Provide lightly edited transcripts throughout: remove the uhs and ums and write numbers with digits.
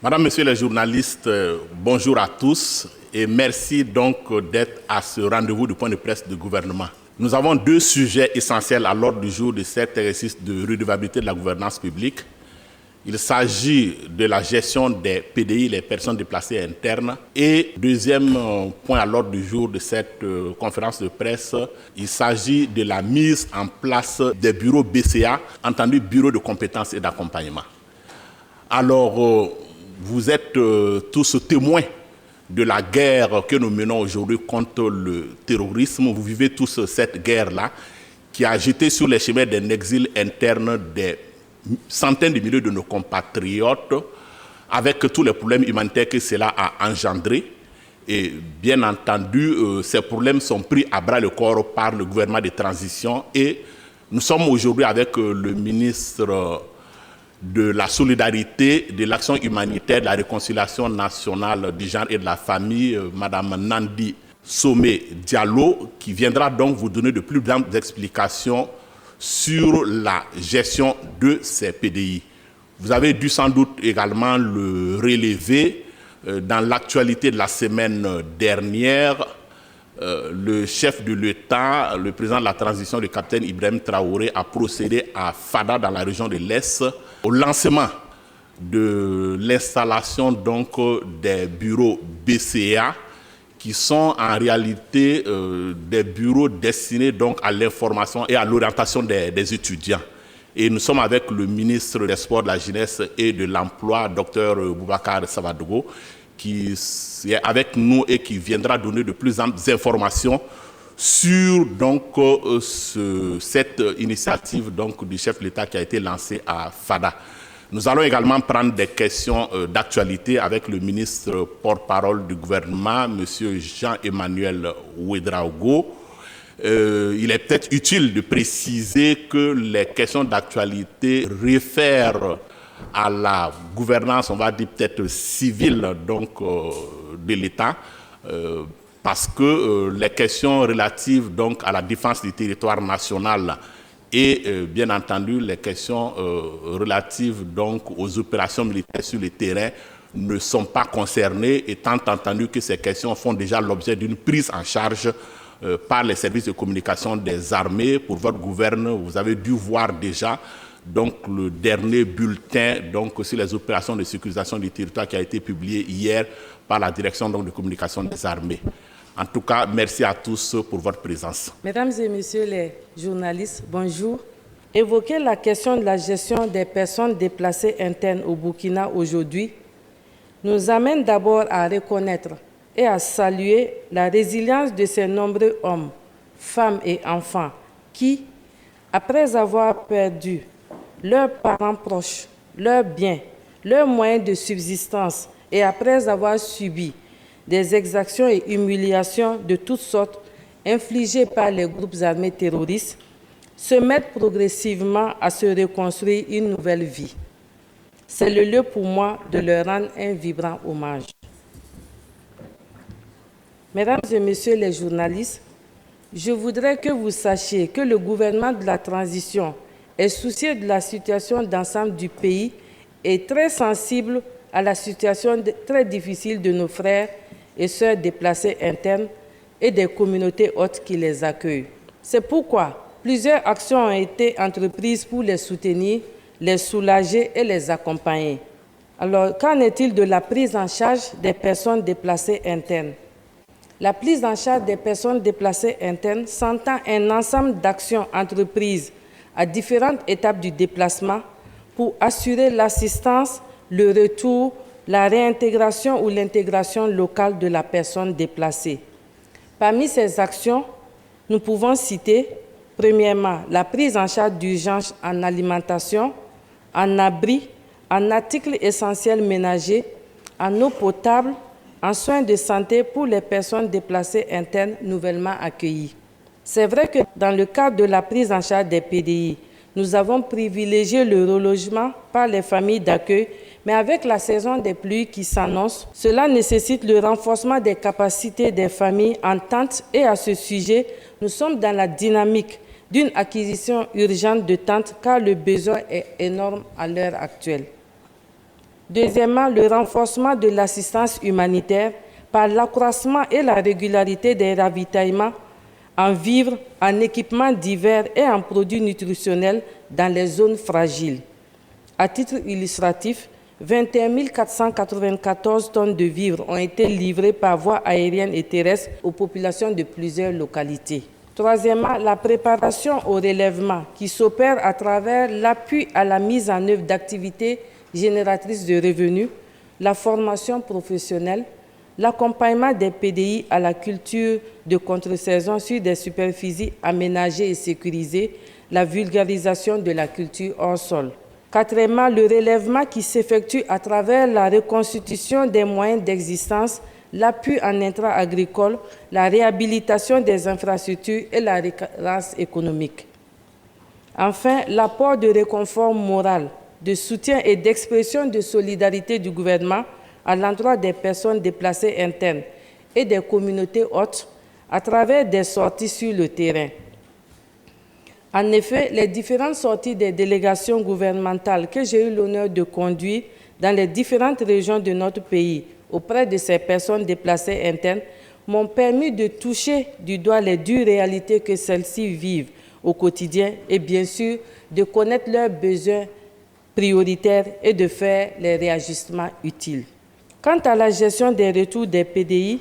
Madame, Monsieur les journalistes, bonjour à tous et merci donc d'être à ce rendez-vous du point de presse du gouvernement. Nous avons deux sujets essentiels à l'ordre du jour de cet exercice de redevabilité de la gouvernance publique. Il s'agit de la gestion des PDI, les personnes déplacées internes. Et deuxième point à l'ordre du jour de cette conférence de presse, il s'agit de la mise en place des bureaux BCA, entendu bureau de compétences et d'accompagnement. Alors, vous êtes tous témoins de la guerre que nous menons aujourd'hui contre le terrorisme. Vous vivez tous cette guerre-là qui a jeté sur les chemins d'un exil interne des centaines de milliers de nos compatriotes avec tous les problèmes humanitaires que cela a engendré. Et bien entendu, ces problèmes sont pris à bras le corps par le gouvernement de transition et nous sommes aujourd'hui avec le ministre de la solidarité, de l'action humanitaire, de la réconciliation nationale du genre et de la famille, Madame Nandi Somé Diallo, qui viendra donc vous donner de plus grandes explications sur la gestion de ces PDI. Vous avez dû sans doute également le relever dans l'actualité de la semaine dernière. Le chef de l'État, le président de la transition, le capitaine Ibrahim Traoré, a procédé à Fada dans la région de l'Est au lancement de l'installation donc des bureaux BCA qui sont en réalité des bureaux destinés donc à l'information et à l'orientation des étudiants. Et nous sommes avec le ministre des Sports, de la Jeunesse et de l'Emploi, Dr Boubacar Savadogo, qui est avec nous et qui viendra donner de plus amples informations sur donc, cette initiative donc, du chef de l'État qui a été lancée à Fada. Nous allons également prendre des questions d'actualité avec le ministre porte-parole du gouvernement, M. Jean-Emmanuel Ouedraogo. Il est peut-être utile de préciser que les questions d'actualité réfèrent à la gouvernance, on va dire peut-être civile donc, de l'État, parce que les questions relatives donc, à la défense du territoire national et bien entendu les questions relatives donc, aux opérations militaires sur le terrain ne sont pas concernées, étant entendu que ces questions font déjà l'objet d'une prise en charge par les services de communication des armées. Pour votre gouvernement, vous avez dû voir déjà donc, le dernier bulletin donc, sur les opérations de sécurisation du territoire qui a été publié hier par la direction donc, de communication des armées. En tout cas, merci à tous pour votre présence. Mesdames et messieurs les journalistes, bonjour. Évoquer la question de la gestion des personnes déplacées internes au Burkina aujourd'hui nous amène d'abord à reconnaître et à saluer la résilience de ces nombreux hommes, femmes et enfants qui, après avoir perdu leurs parents proches, leurs biens, leurs moyens de subsistance et après avoir subi des exactions et humiliations de toutes sortes infligées par les groupes armés terroristes, se mettent progressivement à se reconstruire une nouvelle vie. C'est le lieu pour moi de leur rendre un vibrant hommage. Mesdames et messieurs les journalistes, je voudrais que vous sachiez que le gouvernement de la transition est soucieux de la situation d'ensemble du pays et très sensible à la situation très difficile de nos frères et sœurs déplacés internes et des communautés hôtes qui les accueillent. C'est pourquoi plusieurs actions ont été entreprises pour les soutenir, les soulager et les accompagner. Alors, qu'en est-il de la prise en charge des personnes déplacées internes? La prise en charge des personnes déplacées internes s'entend un ensemble d'actions entreprises à différentes étapes du déplacement pour assurer l'assistance, le retour, la réintégration ou l'intégration locale de la personne déplacée. Parmi ces actions, nous pouvons citer, premièrement, la prise en charge d'urgence en alimentation, en abri, en articles essentiels ménagers, en eau potable, en soins de santé pour les personnes déplacées internes nouvellement accueillies. C'est vrai que dans le cadre de la prise en charge des PDI, nous avons privilégié le relogement par les familles d'accueil, mais avec la saison des pluies qui s'annonce, cela nécessite le renforcement des capacités des familles en tente et à ce sujet, nous sommes dans la dynamique d'une acquisition urgente de tentes car le besoin est énorme à l'heure actuelle. Deuxièmement, le renforcement de l'assistance humanitaire par l'accroissement et la régularité des ravitaillements en vivres, en équipements divers et en produits nutritionnels dans les zones fragiles. À titre illustratif, 21 494 tonnes de vivres ont été livrées par voie aérienne et terrestre aux populations de plusieurs localités. Troisièmement, la préparation au relèvement qui s'opère à travers l'appui à la mise en œuvre d'activités génératrices de revenus, la formation professionnelle, l'accompagnement des PDI à la culture de contre-saison sur des superficies aménagées et sécurisées, la vulgarisation de la culture hors sol. Quatrièmement, le relèvement qui s'effectue à travers la reconstitution des moyens d'existence, l'appui en intrants agricoles, la réhabilitation des infrastructures et la relance économique. Enfin, l'apport de réconfort moral, de soutien et d'expression de solidarité du gouvernement à l'endroit des personnes déplacées internes et des communautés hôtes à travers des sorties sur le terrain. En effet, les différentes sorties des délégations gouvernementales que j'ai eu l'honneur de conduire dans les différentes régions de notre pays auprès de ces personnes déplacées internes m'ont permis de toucher du doigt les dures réalités que celles-ci vivent au quotidien et bien sûr de connaître leurs besoins prioritaires et de faire les réajustements utiles. Quant à la gestion des retours des PDI,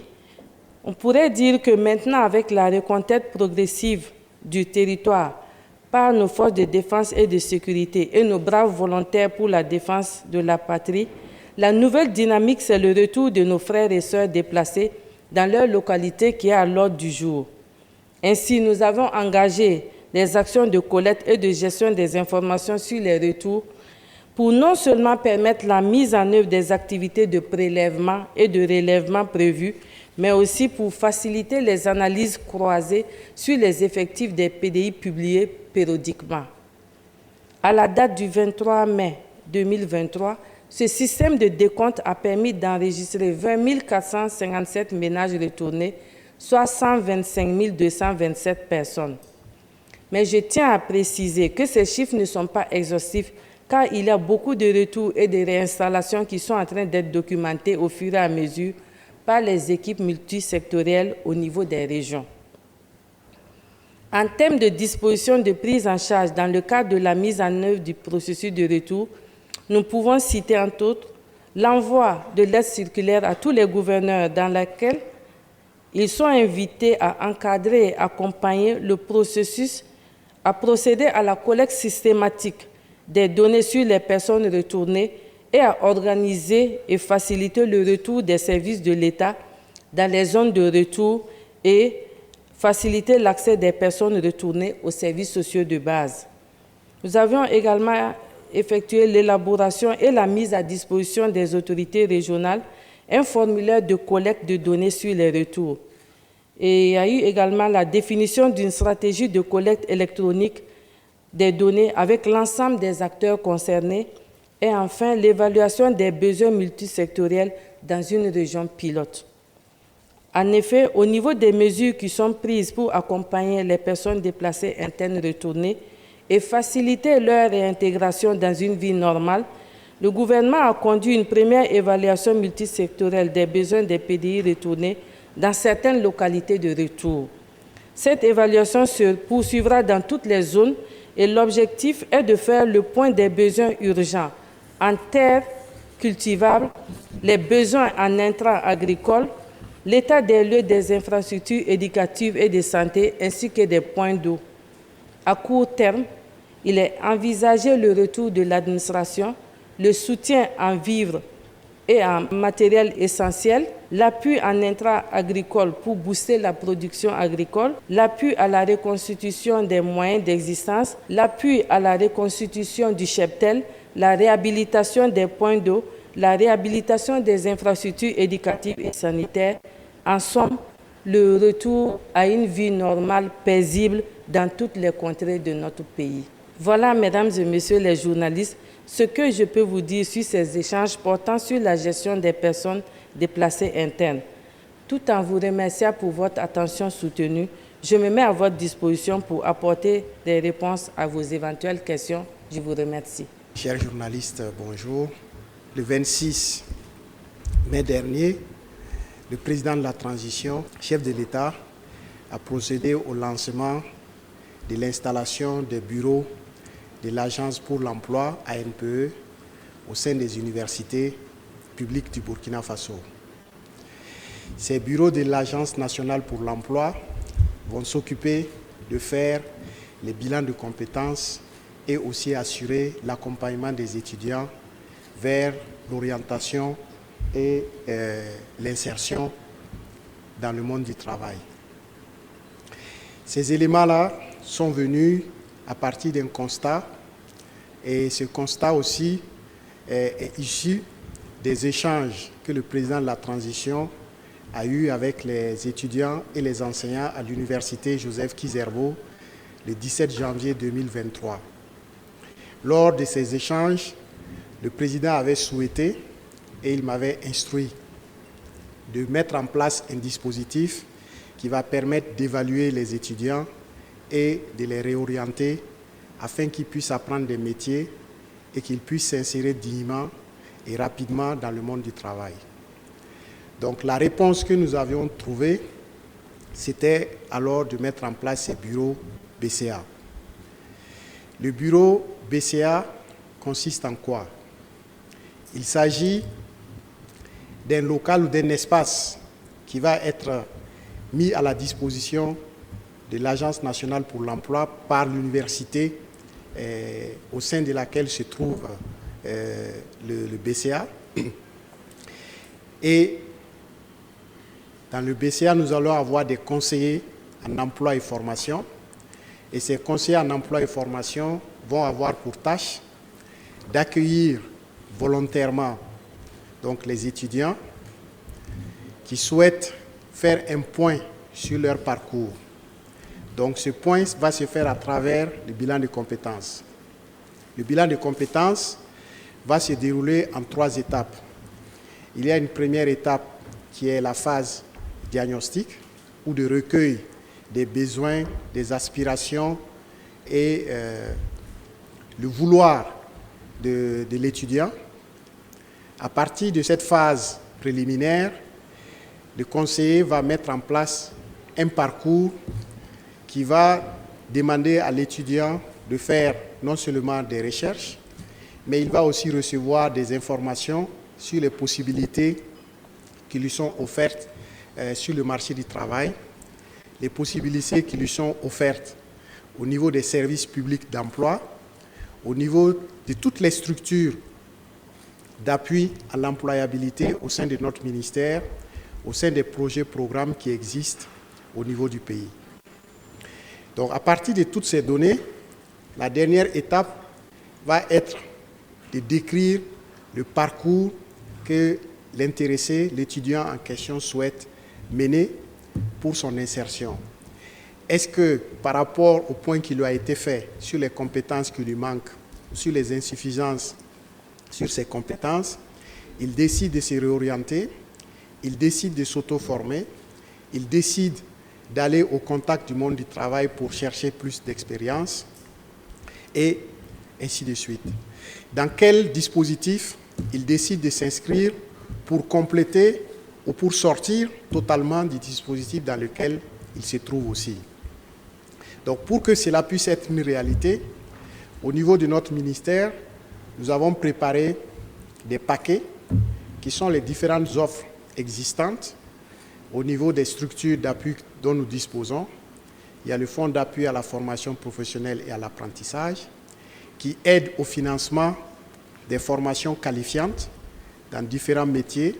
on pourrait dire que maintenant, avec la reconquête progressive du territoire par nos forces de défense et de sécurité et nos braves volontaires pour la défense de la patrie, la nouvelle dynamique, c'est le retour de nos frères et sœurs déplacés dans leur localité qui est à l'ordre du jour. Ainsi, nous avons engagé des actions de collecte et de gestion des informations sur les retours pour non seulement permettre la mise en œuvre des activités de prélèvement et de relèvement prévues, mais aussi pour faciliter les analyses croisées sur les effectifs des PDI publiés périodiquement. À la date du 23 mai 2023, ce système de décompte a permis d'enregistrer 20 457 ménages retournés, soit 125 227 personnes. Mais je tiens à préciser que ces chiffres ne sont pas exhaustifs, car il y a beaucoup de retours et de réinstallations qui sont en train d'être documentés au fur et à mesure par les équipes multisectorielles au niveau des régions. En termes de dispositions de prise en charge dans le cadre de la mise en œuvre du processus de retour, nous pouvons citer entre autres l'envoi de lettres circulaires à tous les gouverneurs dans laquelle ils sont invités à encadrer et accompagner le processus, à procéder à la collecte systématique des données sur les personnes retournées et à organiser et faciliter le retour des services de l'État dans les zones de retour et faciliter l'accès des personnes retournées aux services sociaux de base. Nous avions également effectué l'élaboration et la mise à disposition des autorités régionales un formulaire de collecte de données sur les retours. Et il y a eu également la définition d'une stratégie de collecte électronique des données avec l'ensemble des acteurs concernés et enfin l'évaluation des besoins multisectoriels dans une région pilote. En effet, au niveau des mesures qui sont prises pour accompagner les personnes déplacées internes retournées et faciliter leur réintégration dans une vie normale, le gouvernement a conduit une première évaluation multisectorielle des besoins des PDI retournés dans certaines localités de retour. Cette évaluation se poursuivra dans toutes les zones et l'objectif est de faire le point des besoins urgents en terres cultivables, les besoins en intrants agricoles, l'état des lieux des infrastructures éducatives et de santé ainsi que des points d'eau. À court terme, il est envisagé le retour de l'administration, le soutien en vivres et en matériel essentiel, l'appui en intrants agricoles pour booster la production agricole, l'appui à la reconstitution des moyens d'existence, l'appui à la reconstitution du cheptel, la réhabilitation des points d'eau, la réhabilitation des infrastructures éducatives et sanitaires, en somme, le retour à une vie normale, paisible dans toutes les contrées de notre pays. Voilà, mesdames et messieurs les journalistes, ce que je peux vous dire sur ces échanges portant sur la gestion des personnes déplacées internes. Tout en vous remerciant pour votre attention soutenue, je me mets à votre disposition pour apporter des réponses à vos éventuelles questions. Je vous remercie. Chers journalistes, bonjour. le 26 mai dernier, le président de la transition, chef de l'État, a procédé au lancement de l'installation des bureaux de l'Agence pour l'emploi, ANPE, au sein des universités publiques du Burkina Faso. Ces bureaux de l'Agence nationale pour l'emploi vont s'occuper de faire les bilans de compétences et aussi assurer l'accompagnement des étudiants vers l'orientation et l'insertion dans le monde du travail. Ces éléments-là sont venus à partir d'un constat, et ce constat aussi est issu des échanges que le président de la transition a eu avec les étudiants et les enseignants à l'université Joseph Kizerbo le 17 janvier 2023. Lors de ces échanges, le président avait souhaité, et il m'avait instruit, de mettre en place un dispositif qui va permettre d'évaluer les étudiants et de les réorienter afin qu'ils puissent apprendre des métiers et qu'ils puissent s'insérer dignement et rapidement dans le monde du travail. Donc la réponse que nous avions trouvée, c'était alors de mettre en place ces bureaux BCA. Le bureau BCA consiste en quoi? Il s'agit d'un local ou d'un espace qui va être mis à la disposition de l'Agence nationale pour l'emploi par l'université au sein de laquelle se trouve le BCA. Et dans le BCA, nous allons avoir des conseillers en emploi et formation. Et ces conseillers en emploi et formation vont avoir pour tâche d'accueillir volontairement donc les étudiants qui souhaitent faire un point sur leur parcours. Donc ce point va se faire à travers le bilan de compétences. Le bilan de compétences va se dérouler en 3 étapes. Il y a une première étape qui est la phase diagnostique ou de recueil des besoins, des aspirations et le vouloir de l'étudiant. À partir de cette phase préliminaire, le conseiller va mettre en place un parcours qui va demander à l'étudiant de faire non seulement des recherches, mais il va aussi recevoir des informations sur les possibilités qui lui sont offertes sur le marché du travail, les possibilités qui lui sont offertes au niveau des services publics d'emploi, au niveau de toutes les structures d'appui à l'employabilité au sein de notre ministère, au sein des projets, programmes qui existent au niveau du pays. Donc, à partir de toutes ces données, la dernière étape va être de décrire le parcours que l'intéressé, l'étudiant en question souhaite mener pour son insertion. Est-ce que par rapport au point qui lui a été fait sur les compétences qui lui manquent, sur les insuffisances sur ses compétences, il décide de se réorienter, il décide de s'auto-former, il décide d'aller au contact du monde du travail pour chercher plus d'expérience et ainsi de suite. Dans quel dispositif il décide de s'inscrire pour compléter ou pour sortir totalement du dispositif dans lequel il se trouve aussi. Donc pour que cela puisse être une réalité, au niveau de notre ministère, nous avons préparé des paquets qui sont les différentes offres existantes au niveau des structures d'appui dont nous disposons. Il y a le fonds d'appui à la formation professionnelle et à l'apprentissage qui aide au financement des formations qualifiantes dans différents métiers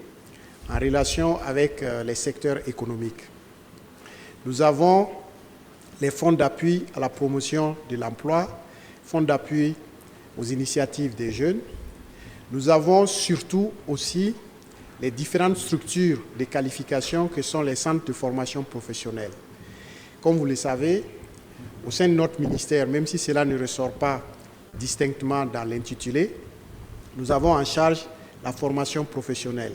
en relation avec les secteurs économiques. Nous avons les fonds d'appui à la promotion de l'emploi, fonds d'appui aux initiatives des jeunes. Nous avons surtout aussi les différentes structures de qualification que sont les centres de formation professionnelle. Comme vous le savez, au sein de notre ministère, même si cela ne ressort pas distinctement dans l'intitulé, nous avons en charge la formation professionnelle.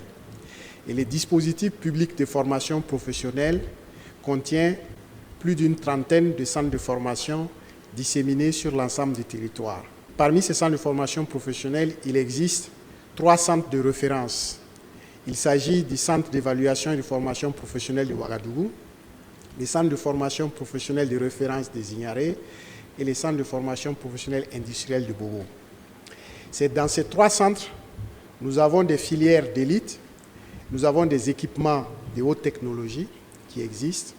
Et le dispositif public de formation professionnelle contient plus d'une trentaine de centres de formation disséminés sur l'ensemble du territoire. Parmi ces centres de formation professionnelle, il existe 3 centres de référence. Il s'agit du Centre d'évaluation et de formation professionnelle de Ouagadougou, les centres de formation professionnelle de référence des Ignares et les centres de formation professionnelle industrielle de Bobo. C'est dans ces 3 centres, nous avons des filières d'élite, nous avons des équipements de haute technologie qui existent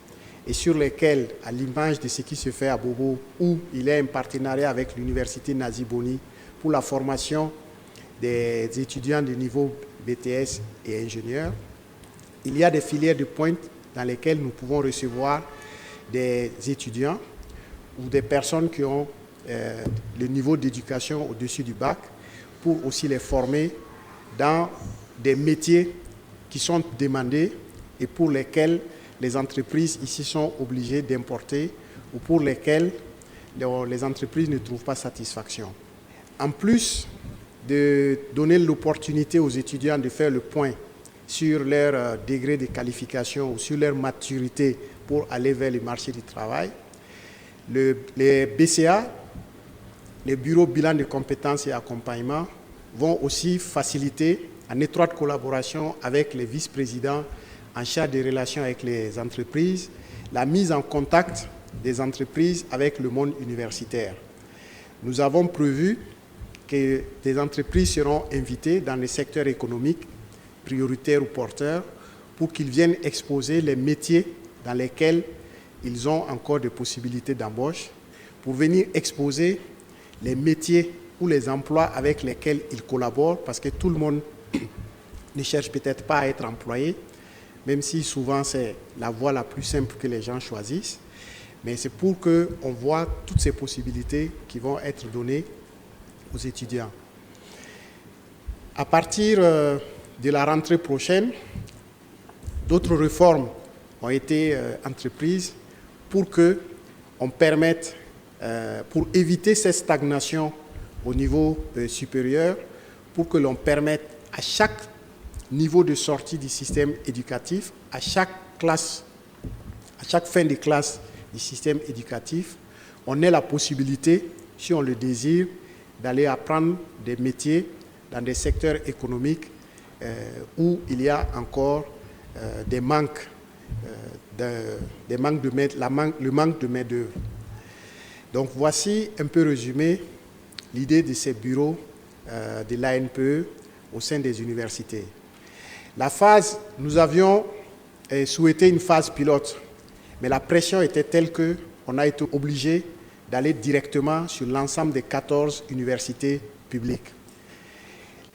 et sur lesquels, à l'image de ce qui se fait à Bobo, où il y a un partenariat avec l'université Nazi Boni pour la formation des étudiants de niveau BTS et ingénieurs, il y a des filières de pointe dans lesquelles nous pouvons recevoir des étudiants ou des personnes qui ont le niveau d'éducation au-dessus du bac pour aussi les former dans des métiers qui sont demandés et pour lesquels les entreprises ici sont obligées d'importer ou pour lesquels les entreprises ne trouvent pas satisfaction. En plus de donner l'opportunité aux étudiants de faire le point sur leur degré de qualification ou sur leur maturité pour aller vers le marché du travail, les BCA, les bureaux bilan de compétences et accompagnement, vont aussi faciliter, en étroite collaboration avec les vice-présidents en charge des relations avec les entreprises, la mise en contact des entreprises avec le monde universitaire. Nous avons prévu que des entreprises seront invitées dans les secteurs économiques prioritaires ou porteurs pour qu'ils viennent exposer les métiers dans lesquels ils ont encore des possibilités d'embauche, pour venir exposer les métiers ou les emplois avec lesquels ils collaborent, parce que tout le monde ne cherche peut-être pas à être employé, même si souvent c'est la voie la plus simple que les gens choisissent, mais c'est pour qu'on voit toutes ces possibilités qui vont être données aux étudiants. À partir de la rentrée prochaine, d'autres réformes ont été entreprises pour qu'on permette, pour éviter cette stagnation au niveau supérieur, pour que l'on permette à chaque niveau de sortie du système éducatif, à chaque fin de classe du système éducatif, on ait la possibilité, si on le désire, d'aller apprendre des métiers dans des secteurs économiques où il y a encore le manque de main-d'œuvre. Donc voici un peu résumé l'idée de ces bureaux de l'ANPE au sein des universités. Nous avions souhaité une phase pilote, mais la pression était telle qu'on a été obligé d'aller directement sur l'ensemble des 14 universités publiques.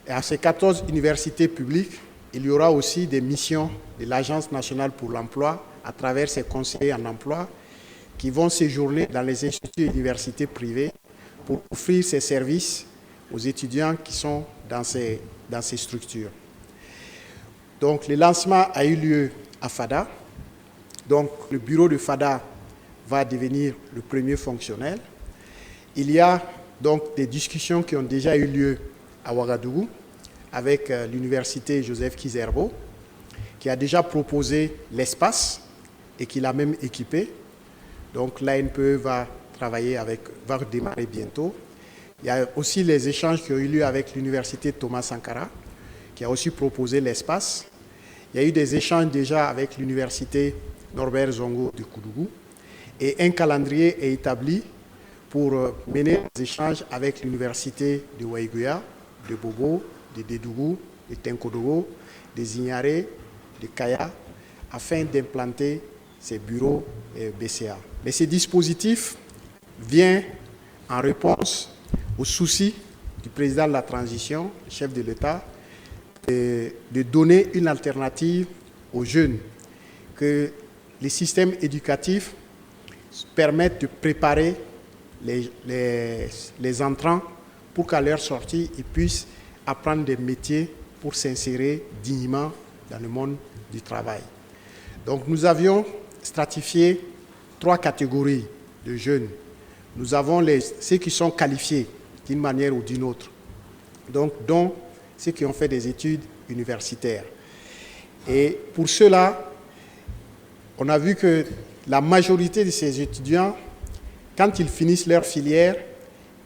Et à ces 14 universités publiques, il y aura aussi des missions de l'Agence nationale pour l'emploi à travers ses conseillers en emploi qui vont séjourner dans les instituts et universités privées pour offrir ces services aux étudiants qui sont dans ces structures. Donc, le lancement a eu lieu à FADA. Donc, le bureau de FADA va devenir le premier fonctionnel. Il y a donc des discussions qui ont déjà eu lieu à Ouagadougou avec l'université Joseph Kizerbo, qui a déjà proposé l'espace et qui l'a même équipé. Donc l'ANPE va démarrer bientôt. Il y a aussi les échanges qui ont eu lieu avec l'université Thomas Sankara, qui a aussi proposé l'espace. Il y a eu des échanges déjà avec l'université Norbert Zongo de Koudougou. Et un calendrier est établi pour mener des échanges avec l'université de Waïguya, de Bobo, de Dédougou, de Tenkodogo, des Ignares, de Kaya, afin d'implanter ces bureaux BCA. Mais ce dispositif vient en réponse au souci du président de la transition, le chef de l'État, de donner une alternative aux jeunes, que les systèmes éducatifs permettent de préparer les entrants pour qu'à leur sortie, ils puissent apprendre des métiers pour s'insérer dignement dans le monde du travail. Donc nous avions stratifié 3 catégories de jeunes. Nous avons ceux qui sont qualifiés d'une manière ou d'une autre, donc dont ceux qui ont fait des études universitaires. Et pour cela, on a vu que la majorité de ces étudiants, quand ils finissent leur filière,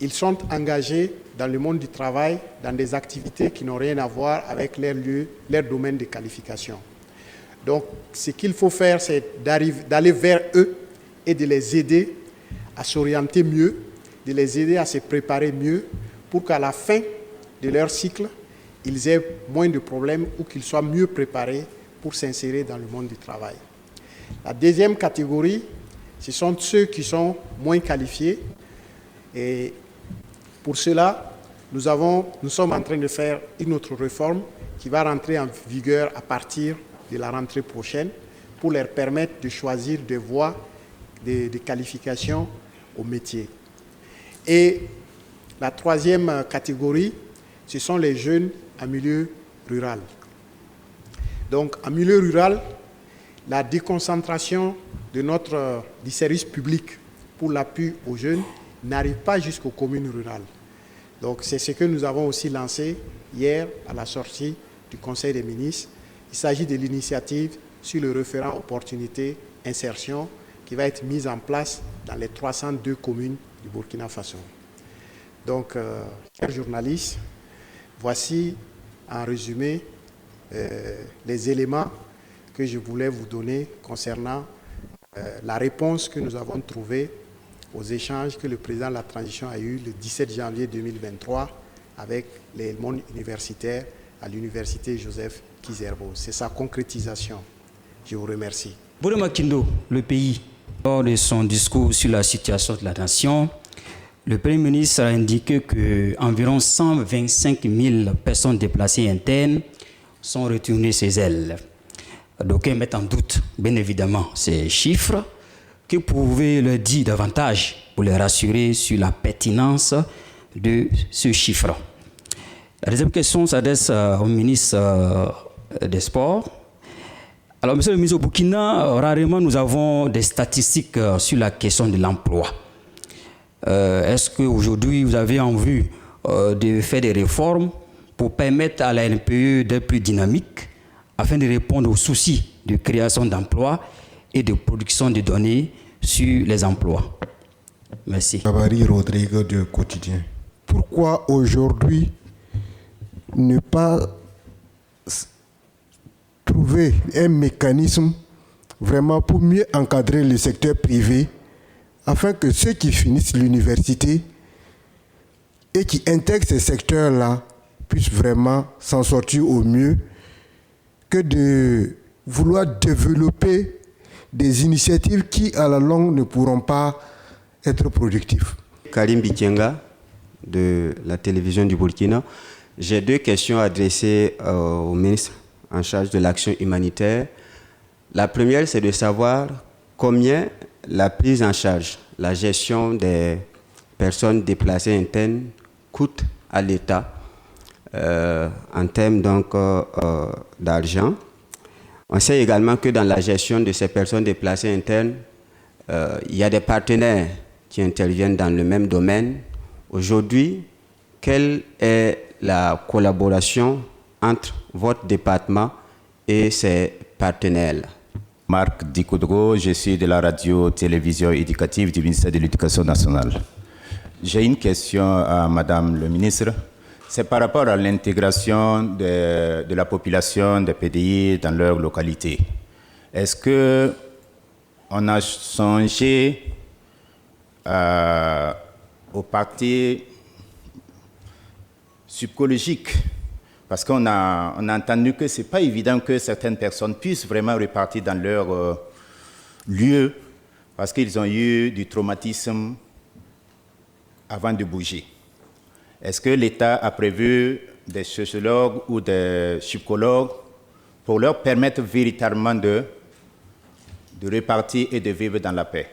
ils sont engagés dans le monde du travail dans des activités qui n'ont rien à voir avec leur domaine de qualification. Donc, ce qu'il faut faire, c'est d'aller vers eux et de les aider à s'orienter mieux, de les aider à se préparer mieux pour qu'à la fin de leur cycle, ils aient moins de problèmes ou qu'ils soient mieux préparés pour s'insérer dans le monde du travail. La deuxième catégorie, ce sont ceux qui sont moins qualifiés. Et pour cela, nous sommes en train de faire une autre réforme qui va rentrer en vigueur à partir de la rentrée prochaine pour leur permettre de choisir des voies de qualification au métier. Et la troisième catégorie, ce sont les jeunes en milieu rural. Donc, en milieu rural, la déconcentration du service public pour l'appui aux jeunes n'arrive pas jusqu'aux communes rurales. Donc, c'est ce que nous avons aussi lancé hier à la sortie du Conseil des ministres. Il s'agit de l'initiative sur le référent opportunité insertion qui va être mise en place dans les 302 communes du Burkina Faso. Donc, chers journalistes, voici en résumé les éléments que je voulais vous donner concernant la réponse que nous avons trouvée aux échanges que le président de la transition a eu le 17 janvier 2023 avec les mondes universitaires à l'université Joseph Kizerbo. C'est sa concrétisation. Je vous remercie. Bourema Kindo, le pays, lors de son discours sur la situation de la nation, le Premier ministre a indiqué qu'environ 125 000 personnes déplacées internes sont retournées chez elles. D'aucuns mettent en doute, bien évidemment, ces chiffres. Que pouvez leur dire davantage pour les rassurer sur la pertinence de ce chiffre? La deuxième question s'adresse au ministre des Sports. Alors, monsieur le ministre, au Burkina, rarement nous avons des statistiques sur la question de l'emploi. Est-ce qu'aujourd'hui, vous avez envie de faire des réformes pour permettre à la NPE d'être plus dynamique afin de répondre aux soucis de création d'emplois et de production de données sur les emplois? Merci. Tabari Rodrigue du Quotidien. Pourquoi aujourd'hui ne pas trouver un mécanisme vraiment pour mieux encadrer le secteur privé afin que ceux qui finissent l'université et qui intègrent ces secteurs-là puissent vraiment s'en sortir au mieux que de vouloir développer des initiatives qui, à la longue, ne pourront pas être productives. Karim Bitienga, de la télévision du Burkina. J'ai deux questions adressées au ministre en charge de l'action humanitaire. La première, c'est de savoir combien la prise en charge, la gestion des personnes déplacées internes coûte à l'État en termes donc d'argent. On sait également que dans la gestion de ces personnes déplacées internes, il y a des partenaires qui interviennent dans le même domaine. Aujourd'hui, quelle est la collaboration entre votre département et ces partenaires-là? Marc Dikoudro, je suis de la radio-télévision éducative du ministère de l'Éducation nationale. J'ai une question à Madame le ministre. C'est par rapport à l'intégration de la population des PDI dans leur localité. Est-ce qu'on a songé aux parties psychologiques? Parce qu'on a entendu que ce n'est pas évident que certaines personnes puissent vraiment repartir dans leur lieu parce qu'ils ont eu du traumatisme avant de bouger. Est-ce que l'État a prévu des sociologues ou des psychologues pour leur permettre véritablement de repartir et de vivre dans la paix?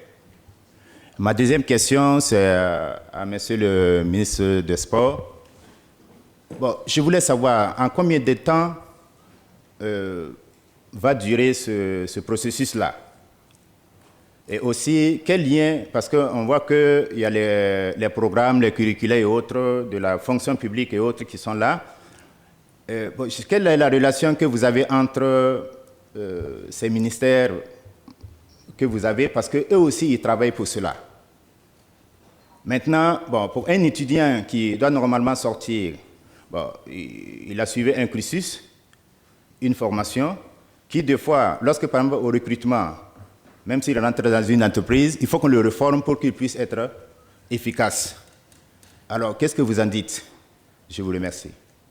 Ma deuxième question, c'est à Monsieur le ministre des Sports. Bon, je voulais savoir en combien de temps va durer ce processus-là. Et aussi, quel lien, parce qu'on voit qu'il y a les programmes, les curricula et autres, de la fonction publique et autres qui sont là. Quelle est la relation que vous avez entre ces ministères que vous avez, parce qu'eux aussi, ils travaillent pour cela. Maintenant, bon, pour un étudiant qui doit normalement sortir, bon, il a suivi un cursus, une formation, qui des fois, lorsque par exemple au recrutement, même s'il rentre dans une entreprise, il faut qu'on le reforme pour qu'il puisse être efficace. Alors, qu'est-ce que vous en dites? Je vous remercie.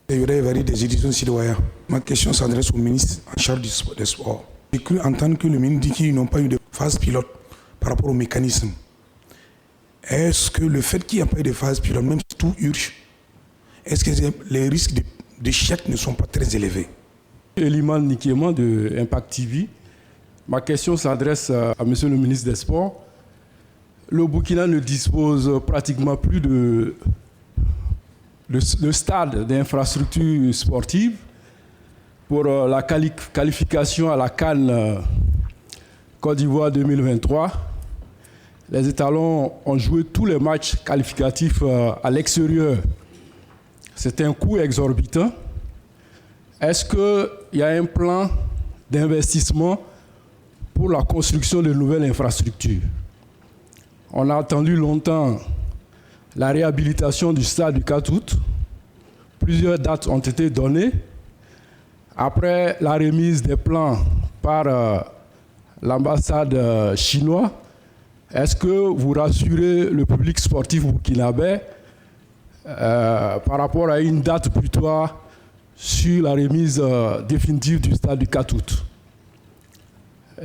Il y aurait des éditions citoyens. Ma question s'adresse au ministre en charge des sports. J'ai cru entendre que le ministre dit qu'ils n'ont pas eu de phase pilote par rapport au mécanisme. Est-ce que le fait qu'il n'y ait pas eu de phase pilote, même si tout urge, est-ce que les risques d'échec ne sont pas très élevés? Eliman Nikiema de Impact TV. Ma question s'adresse à Monsieur le ministre des Sports. Le Burkina ne dispose pratiquement plus de stade d'infrastructures sportives pour la qualification à la CAN Côte d'Ivoire 2023. Les étalons ont joué tous les matchs qualificatifs à l'extérieur. C'est un coût exorbitant. Est-ce qu'il y a un plan d'investissement pour la construction de nouvelles infrastructures? On a attendu longtemps la réhabilitation du stade du 4 août. Plusieurs dates ont été données. Après la remise des plans par l'ambassade chinoise, est-ce que vous rassurez le public sportif burkinabé par rapport à une date butoir sur la remise définitive du stade du 4 août?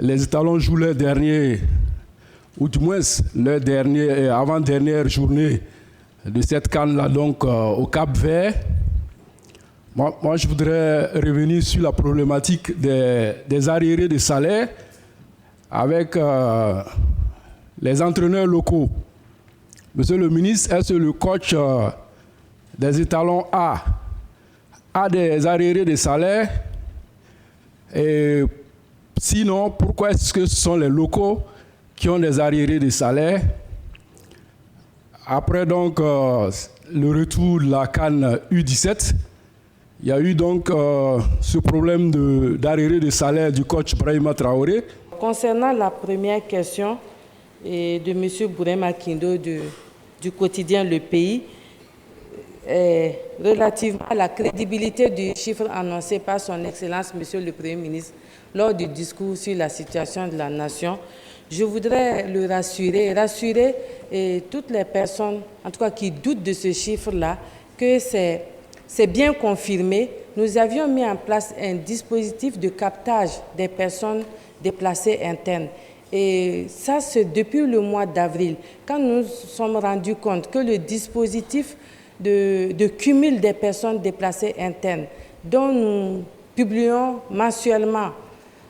Les étalons jouent leur dernier, ou du moins leur avant-dernière journée de cette CAN-là, donc au Cap-Vert. Moi, je voudrais revenir sur la problématique des arriérés de salaire avec les entraîneurs locaux. Monsieur le ministre, est-ce que le coach des étalons a des arriérés de salaire? Et sinon, pourquoi est-ce que ce sont les locaux qui ont des arriérés de salaire? Après donc le retour de la CAN U17, il y a eu donc ce problème d'arriérés de salaire du coach Brahima Traoré. Concernant la première question de M. Bourema Kindo du quotidien Le Pays, relativement à la crédibilité du chiffre annoncé par son Excellence M. le Premier ministre lors du discours sur la situation de la nation, je voudrais le rassurer toutes les personnes, en tout cas qui doutent de ce chiffre-là, que c'est bien confirmé. Nous avions mis en place un dispositif de captage des personnes déplacées internes. Et ça, c'est depuis le mois d'avril, quand nous nous sommes rendus compte que le dispositif de cumul des personnes déplacées internes, dont nous publions mensuellement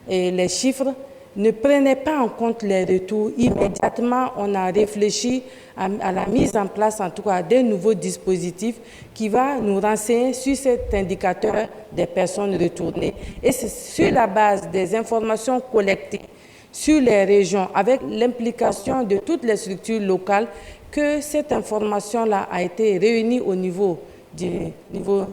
les chiffres, ne prenait pas en compte les retours. Immédiatement, on a réfléchi à la mise en place, en tout cas, d'un nouveau dispositif qui va nous renseigner sur cet indicateur des personnes retournées. Et c'est sur la base des informations collectées sur les régions, avec l'implication de toutes les structures locales, que cette information-là a été réunie au niveau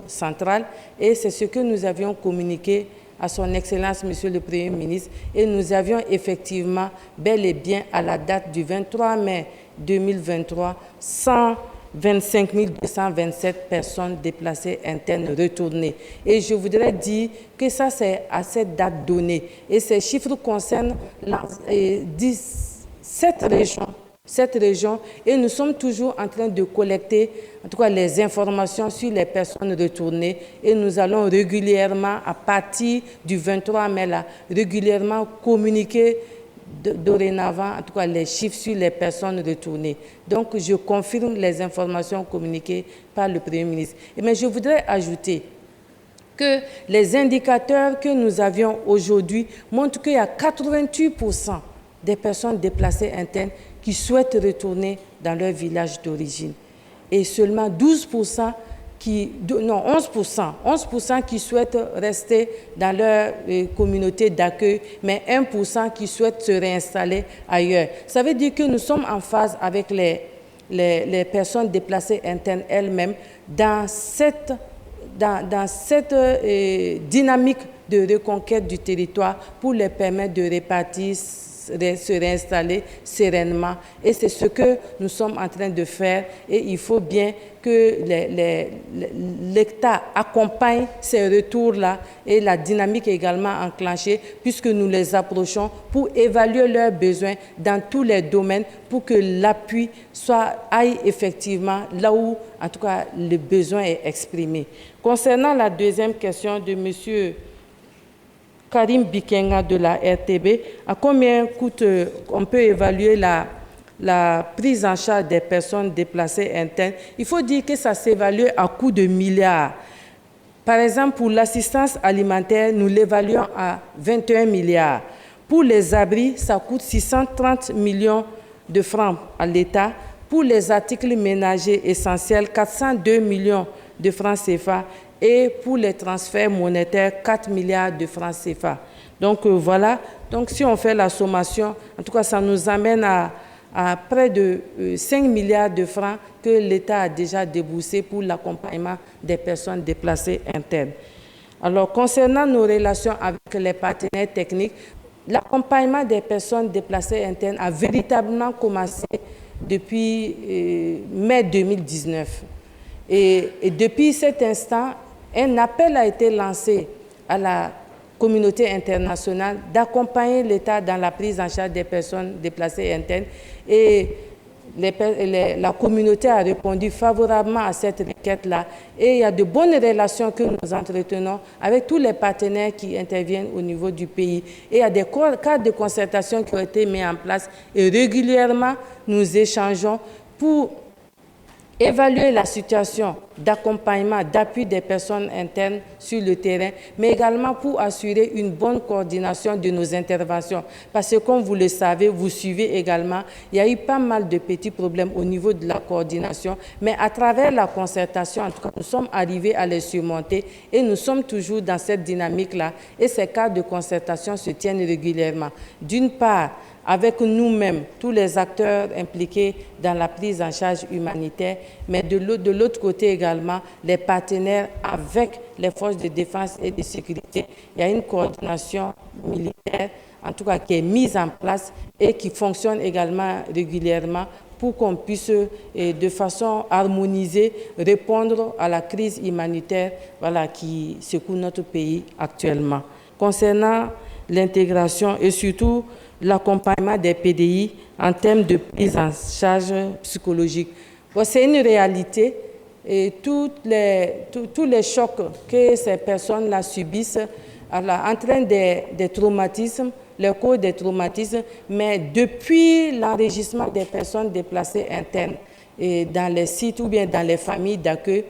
central. Et c'est ce que nous avions communiqué à son Excellence, Monsieur le Premier ministre, et nous avions effectivement, bel et bien, à la date du 23 mai 2023, 125 227 personnes déplacées internes retournées. Et je voudrais dire que ça, c'est à cette date donnée. Et ces chiffres concernent 7 régions, et nous sommes toujours en train de collecter, en tout cas, les informations sur les personnes retournées, et nous allons régulièrement, à partir du 23 mai, là, régulièrement communiquer dorénavant, en tout cas, les chiffres sur les personnes retournées. Donc, je confirme les informations communiquées par le Premier ministre. Mais je voudrais ajouter que les indicateurs que nous avions aujourd'hui montrent qu'il y a 88% des personnes déplacées internes qui souhaitent retourner dans leur village d'origine. Et seulement 11% qui souhaitent rester dans leur communauté d'accueil, mais 1% qui souhaitent se réinstaller ailleurs. Ça veut dire que nous sommes en phase avec les personnes déplacées internes elles-mêmes dans cette dynamique de reconquête du territoire pour les permettre de répartir se réinstaller sereinement. Et c'est ce que nous sommes en train de faire. Et il faut bien que l'État accompagne ces retours-là et la dynamique est également enclenchée puisque nous les approchons pour évaluer leurs besoins dans tous les domaines pour que l'appui aille effectivement là où, en tout cas, le besoin est exprimé. Concernant la deuxième question de M. Karim Bikenga de la RTB, à combien coûte, on peut évaluer la prise en charge des personnes déplacées internes? Il faut dire que ça s'évalue à coût de milliards. Par exemple, pour l'assistance alimentaire, nous l'évaluons à 21 milliards. Pour les abris, ça coûte 630 millions de francs à l'État. Pour les articles ménagers essentiels, 402 millions de francs CFA. Et pour les transferts monétaires, 4 milliards de francs CFA. Donc voilà, donc si on fait la sommation, en tout cas ça nous amène à près de 5 milliards de francs que l'État a déjà déboursé pour l'accompagnement des personnes déplacées internes. Alors concernant nos relations avec les partenaires techniques, l'accompagnement des personnes déplacées internes a véritablement commencé depuis mai 2019. Et depuis cet instant, un appel a été lancé à la communauté internationale d'accompagner l'État dans la prise en charge des personnes déplacées internes. Et la communauté a répondu favorablement à cette requête-là. Et il y a de bonnes relations que nous entretenons avec tous les partenaires qui interviennent au niveau du pays. Et il y a des cadres de concertation qui ont été mis en place. Et régulièrement, nous échangeons pour évaluer la situation d'accompagnement, d'appui des personnes internes sur le terrain, mais également pour assurer une bonne coordination de nos interventions. Parce que comme vous le savez, vous suivez également, il y a eu pas mal de petits problèmes au niveau de la coordination, mais à travers la concertation, en tout cas, nous sommes arrivés à les surmonter et nous sommes toujours dans cette dynamique-là. Et ces cadres de concertation se tiennent régulièrement. D'une part, avec nous-mêmes, tous les acteurs impliqués dans la prise en charge humanitaire, mais de l'autre côté également, les partenaires avec les forces de défense et de sécurité. Il y a une coordination militaire, en tout cas qui est mise en place et qui fonctionne également régulièrement pour qu'on puisse, de façon harmonisée, répondre à la crise humanitaire qui secoue notre pays actuellement. Concernant l'intégration et surtout l'accompagnement des PDI en termes de prise en charge psychologique. Bon, c'est une réalité et tous les chocs que ces personnes-là subissent entraînent des traumatismes, les causes des traumatismes, mais depuis l'enregistrement des personnes déplacées internes et dans les sites ou bien dans les familles d'accueil,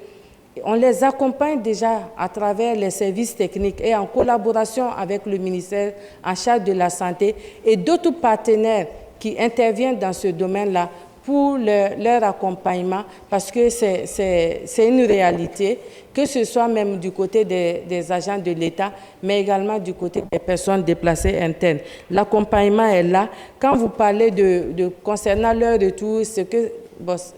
on les accompagne déjà à travers les services techniques et en collaboration avec le ministère en charge de la santé et d'autres partenaires qui interviennent dans ce domaine-là pour leur accompagnement parce que c'est une réalité, que ce soit même du côté des agents de l'État, mais également du côté des personnes déplacées internes. L'accompagnement est là. Quand vous parlez concernant leur retour, c'est que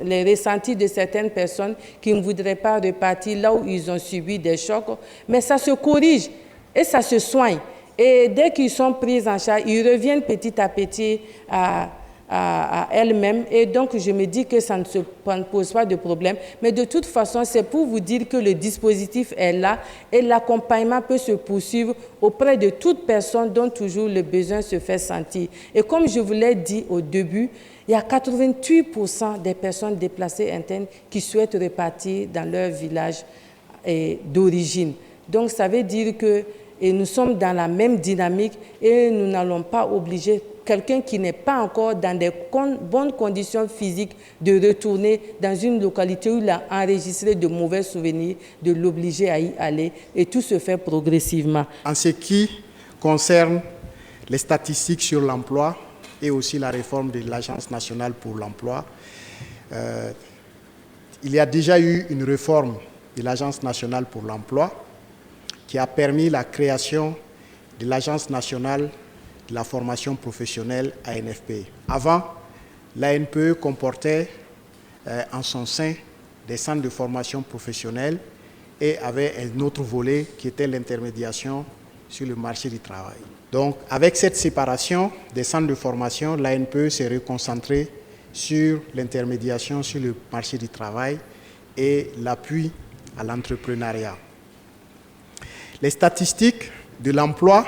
les ressentis de certaines personnes qui ne voudraient pas repartir là où ils ont subi des chocs, mais ça se corrige et ça se soigne. Et dès qu'ils sont pris en charge, ils reviennent petit à petit à elles-mêmes. Et donc, je me dis que ça ne se pose pas de problème. Mais de toute façon, c'est pour vous dire que le dispositif est là et l'accompagnement peut se poursuivre auprès de toute personne dont toujours le besoin se fait sentir. Et comme je vous l'ai dit au début, il y a 88% des personnes déplacées internes qui souhaitent repartir dans leur village d'origine. Donc, ça veut dire que nous sommes dans la même dynamique et nous n'allons pas obliger quelqu'un qui n'est pas encore dans des bonnes conditions physiques de retourner dans une localité où il a enregistré de mauvais souvenirs, de l'obliger à y aller. Et tout se fait progressivement. En ce qui concerne les statistiques sur l'emploi, et aussi la réforme de l'Agence nationale pour l'emploi. Il y a déjà eu une réforme de l'Agence nationale pour l'emploi qui a permis la création de l'Agence nationale de la formation professionnelle ANFPE. Avant, l'ANPE comportait en son sein des centres de formation professionnelle et avait un autre volet qui était l'intermédiation sur le marché du travail. Donc, avec cette séparation des centres de formation, l'ANPE s'est reconcentrée sur l'intermédiation sur le marché du travail et l'appui à l'entrepreneuriat. Les statistiques de l'emploi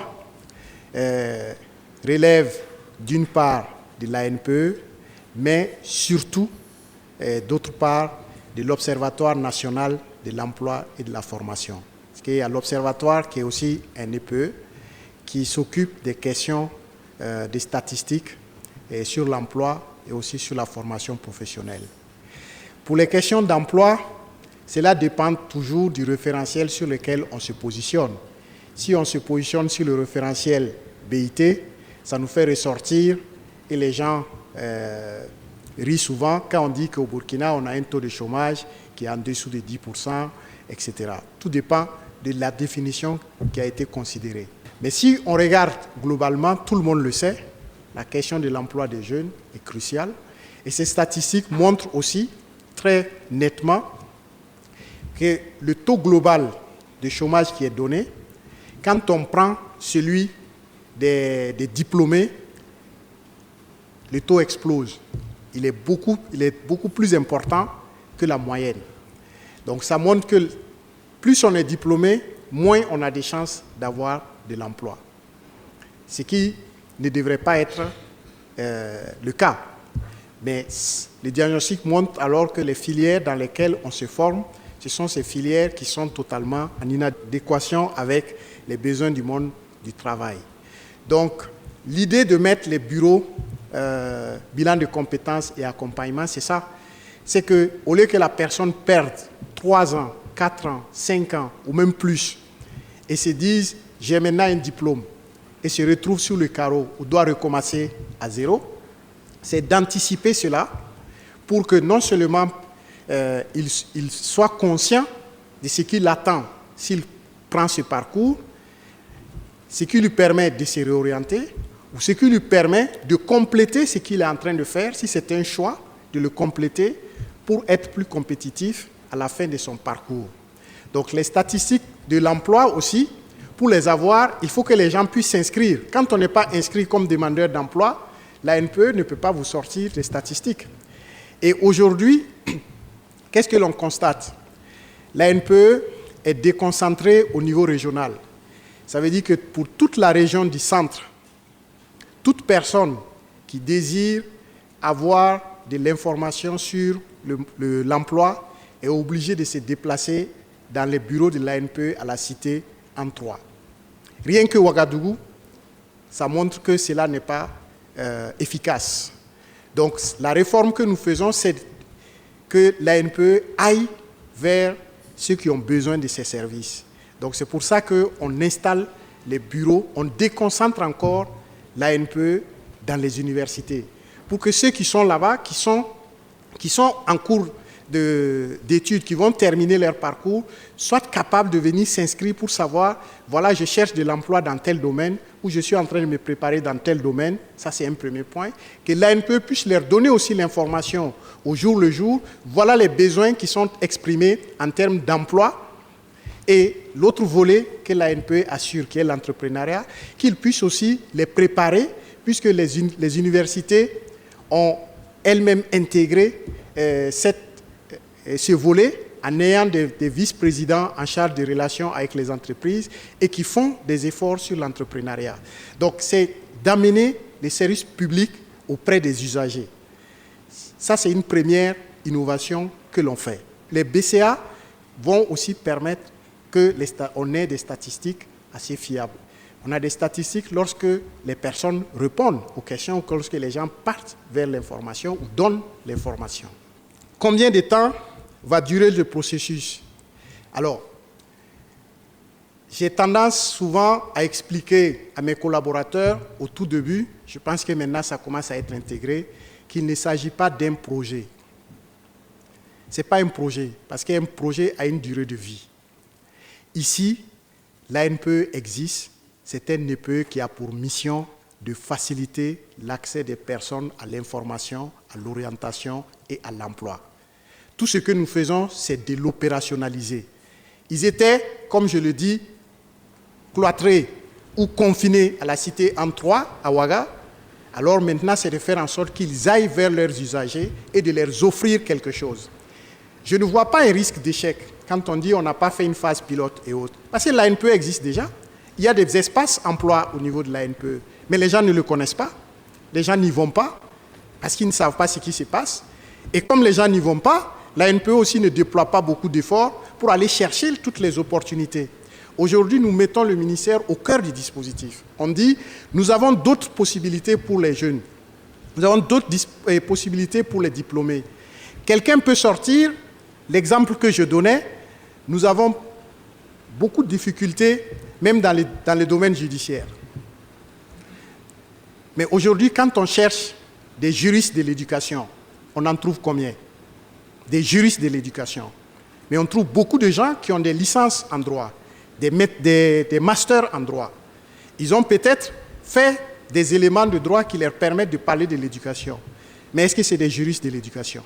relèvent d'une part de l'ANPE, mais surtout, d'autre part, de l'Observatoire national de l'emploi et de la formation. Parce qu'il y a l'Observatoire qui est aussi un EPE, qui s'occupe des questions des statistiques sur l'emploi et aussi sur la formation professionnelle. Pour les questions d'emploi, cela dépend toujours du référentiel sur lequel on se positionne. Si on se positionne sur le référentiel BIT, ça nous fait ressortir, et les gens rient souvent quand on dit qu'au Burkina, on a un taux de chômage qui est en dessous de 10%, etc. Tout dépend de la définition qui a été considérée. Mais si on regarde globalement, tout le monde le sait, la question de l'emploi des jeunes est cruciale. Et ces statistiques montrent aussi très nettement que le taux global de chômage qui est donné, quand on prend celui des diplômés, le taux explose. Il est beaucoup plus important que la moyenne. Donc ça montre que plus on est diplômé, moins on a des chances d'avoir de l'emploi. Ce qui ne devrait pas être le cas. Mais les diagnostics montrent alors que les filières dans lesquelles on se forme, ce sont ces filières qui sont totalement en inadéquation avec les besoins du monde du travail. Donc, l'idée de mettre les bureaux bilan de compétences et accompagnement, c'est ça. C'est qu'au lieu que la personne perde 3 ans, 4 ans, 5 ans ou même plus et se dise « j'ai maintenant un diplôme » et se retrouve sur le carreau ou doit recommencer à zéro, c'est d'anticiper cela pour que non seulement il soit conscient de ce qui l'attend s'il prend ce parcours, ce qui lui permet de se réorienter, ou ce qui lui permet de compléter ce qu'il est en train de faire, si c'est un choix, de le compléter pour être plus compétitif à la fin de son parcours. Donc les statistiques de l'emploi aussi, pour les avoir, il faut que les gens puissent s'inscrire. Quand on n'est pas inscrit comme demandeur d'emploi, l'ANPE ne peut pas vous sortir des statistiques. Et aujourd'hui, qu'est-ce que l'on constate? L'ANPE est déconcentrée au niveau régional. Ça veut dire que pour toute la région du centre, toute personne qui désire avoir de l'information sur l'emploi est obligée de se déplacer dans les bureaux de l'ANPE à la cité en 3. Rien que Ouagadougou, ça montre que cela n'est pas efficace. Donc la réforme que nous faisons, c'est que l'ANPE aille vers ceux qui ont besoin de ces services. Donc c'est pour ça qu'on installe les bureaux, on déconcentre encore l'ANPE dans les universités, pour que ceux qui sont là-bas, qui sont en cours d'études, qui vont terminer leur parcours, soient capables de venir s'inscrire pour savoir, voilà, je cherche de l'emploi dans tel domaine, ou je suis en train de me préparer dans tel domaine, ça c'est un premier point, que l'ANPE puisse leur donner aussi l'information au jour le jour, voilà les besoins qui sont exprimés en termes d'emploi, et l'autre volet que l'ANPE assure, qui est l'entrepreneuriat, qu'ils puissent aussi les préparer, puisque les universités ont elles-mêmes intégré ce volet en ayant des vice-présidents en charge des relations avec les entreprises et qui font des efforts sur l'entrepreneuriat. Donc, c'est d'amener les services publics auprès des usagers. Ça, c'est une première innovation que l'on fait. Les BCA vont aussi permettre qu'on ait des statistiques assez fiables. On a des statistiques lorsque les personnes répondent aux questions, ou lorsque les gens partent vers l'information ou donnent l'information. Combien de temps va durer le processus? Alors, j'ai tendance souvent à expliquer à mes collaborateurs au tout début, je pense que maintenant ça commence à être intégré, qu'il ne s'agit pas d'un projet. Ce n'est pas un projet, parce qu'un projet a une durée de vie. Ici, l'ANPE existe, c'est un EPE qui a pour mission de faciliter l'accès des personnes à l'information, à l'orientation et à l'emploi. Tout ce que nous faisons, c'est de l'opérationnaliser. Ils étaient, comme je le dis, cloîtrés ou confinés à la cité M3, à Ouaga, alors maintenant, c'est de faire en sorte qu'ils aillent vers leurs usagers et de leur offrir quelque chose. Je ne vois pas un risque d'échec quand on dit on n'a pas fait une phase pilote et autres. Parce que l'ANPE existe déjà. Il y a des espaces emploi au niveau de l'ANPE. Mais les gens ne le connaissent pas. Les gens n'y vont pas parce qu'ils ne savent pas ce qui se passe. Et comme les gens n'y vont pas, l'ANPE aussi ne déploie pas beaucoup d'efforts pour aller chercher toutes les opportunités. Aujourd'hui, nous mettons le ministère au cœur du dispositif. On dit, nous avons d'autres possibilités pour les jeunes. Nous avons d'autres possibilités pour les diplômés. Quelqu'un peut sortir, l'exemple que je donnais, nous avons beaucoup de difficultés, même dans les domaines judiciaires. Mais aujourd'hui, quand on cherche des juristes de l'éducation, on en trouve combien? Des juristes de l'éducation. Mais on trouve beaucoup de gens qui ont des licences en droit, des masters en droit. Ils ont peut-être fait des éléments de droit qui leur permettent de parler de l'éducation. Mais est-ce que c'est des juristes de l'éducation?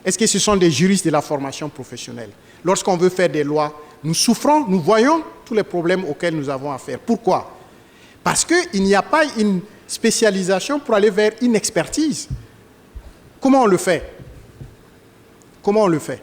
Est-ce que ce sont des juristes de la formation professionnelle? Lorsqu'on veut faire des lois, nous souffrons, nous voyons tous les problèmes auxquels nous avons affaire. Pourquoi? Parce qu'il n'y a pas une spécialisation pour aller vers une expertise. Comment on le fait? Comment on le fait?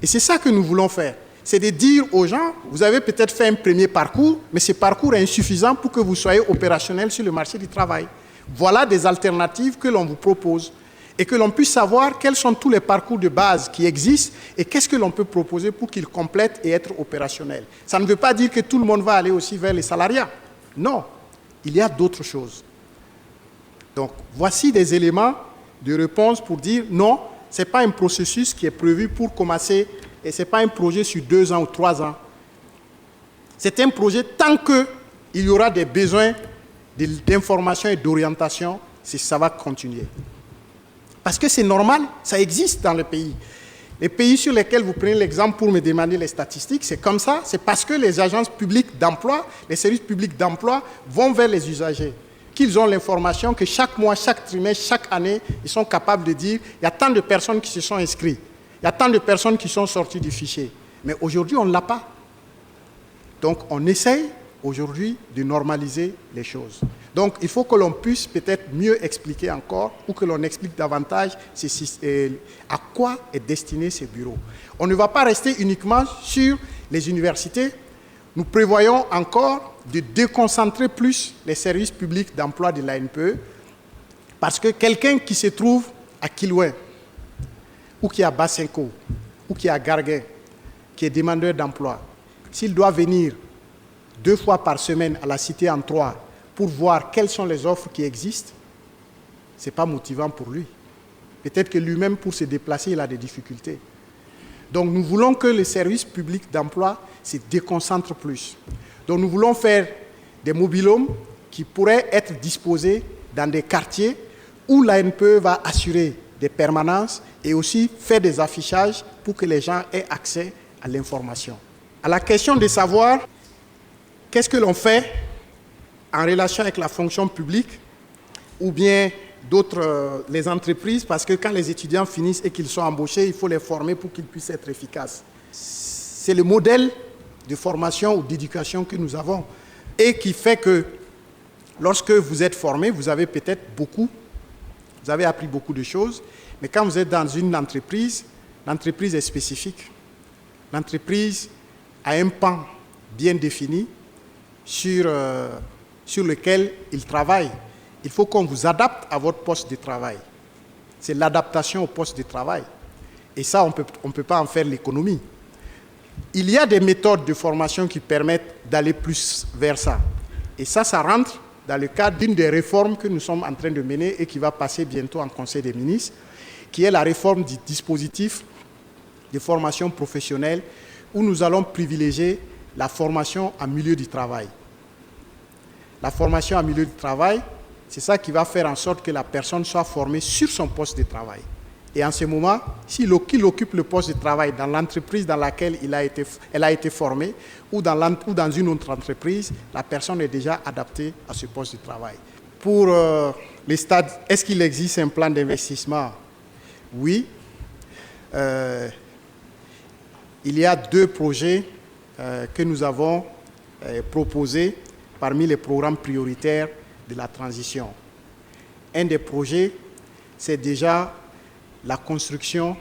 Et c'est ça que nous voulons faire. C'est de dire aux gens, vous avez peut-être fait un premier parcours, mais ce parcours est insuffisant pour que vous soyez opérationnel sur le marché du travail. Voilà des alternatives que l'on vous propose et que l'on puisse savoir quels sont tous les parcours de base qui existent et qu'est-ce que l'on peut proposer pour qu'ils complètent et être opérationnels. Ça ne veut pas dire que tout le monde va aller aussi vers les salariats. Non, il y a d'autres choses. Donc, voici des éléments de réponse pour dire non, ce n'est pas un processus qui est prévu pour commencer et ce n'est pas un projet sur 2 ans ou 3 ans. C'est un projet tant qu'il y aura des besoins d'information et d'orientation, ça va continuer. Parce que c'est normal, ça existe dans le pays. Les pays sur lesquels vous prenez l'exemple pour me demander les statistiques, c'est comme ça, c'est parce que les agences publiques d'emploi, les services publics d'emploi vont vers les usagers, qu'ils ont l'information que chaque mois, chaque trimestre, chaque année, ils sont capables de dire il y a tant de personnes qui se sont inscrites, il y a tant de personnes qui sont sorties du fichier. Mais aujourd'hui, on ne l'a pas. Donc, on essaye aujourd'hui de normaliser les choses. Donc, il faut que l'on puisse peut-être mieux expliquer encore ou que l'on explique davantage à quoi est destiné ces bureaux. On ne va pas rester uniquement sur les universités. Nous prévoyons encore de déconcentrer plus les services publics d'emploi de l'ANPE parce que quelqu'un qui se trouve à Kilouin ou qui est à Bassenco ou qui est à Garguin, qui est demandeur d'emploi, s'il doit venir 2 fois par semaine à la cité M3 pour voir quelles sont les offres qui existent, ce n'est pas motivant pour lui. Peut-être que lui-même, pour se déplacer, il a des difficultés. Donc nous voulons que les services publics d'emploi se déconcentrent plus. Donc nous voulons faire des mobilhomes qui pourraient être disposés dans des quartiers où l'ANPE va assurer des permanences et aussi faire des affichages pour que les gens aient accès à l'information. À la question de savoir qu'est-ce que l'on fait en relation avec la fonction publique ou bien d'autres, les entreprises, parce que quand les étudiants finissent et qu'ils sont embauchés, il faut les former pour qu'ils puissent être efficaces. C'est le modèle de formation ou d'éducation que nous avons et qui fait que lorsque vous êtes formé, vous avez peut-être vous avez appris beaucoup de choses, mais quand vous êtes dans une entreprise, l'entreprise est spécifique. L'entreprise a un pan bien défini sur lequel il travaille. Il faut qu'on vous adapte à votre poste de travail. C'est l'adaptation au poste de travail. Et ça, on ne peut pas en faire l'économie. Il y a des méthodes de formation qui permettent d'aller plus vers ça. Et ça rentre dans le cadre d'une des réformes que nous sommes en train de mener et qui va passer bientôt en Conseil des ministres, qui est la réforme du dispositif de formation professionnelle où nous allons privilégier la formation en milieu du travail. La formation en milieu du travail, c'est ça qui va faire en sorte que la personne soit formée sur son poste de travail. Et en ce moment, s'il occupe le poste de travail dans l'entreprise dans laquelle elle a été formée ou dans une autre entreprise, la personne est déjà adaptée à ce poste de travail. Pour les stades, est-ce qu'il existe un plan d'investissement? Oui. Il y a 2 projets que nous avons proposés parmi les programmes prioritaires de la transition. Un des projets, c'est déjà la construction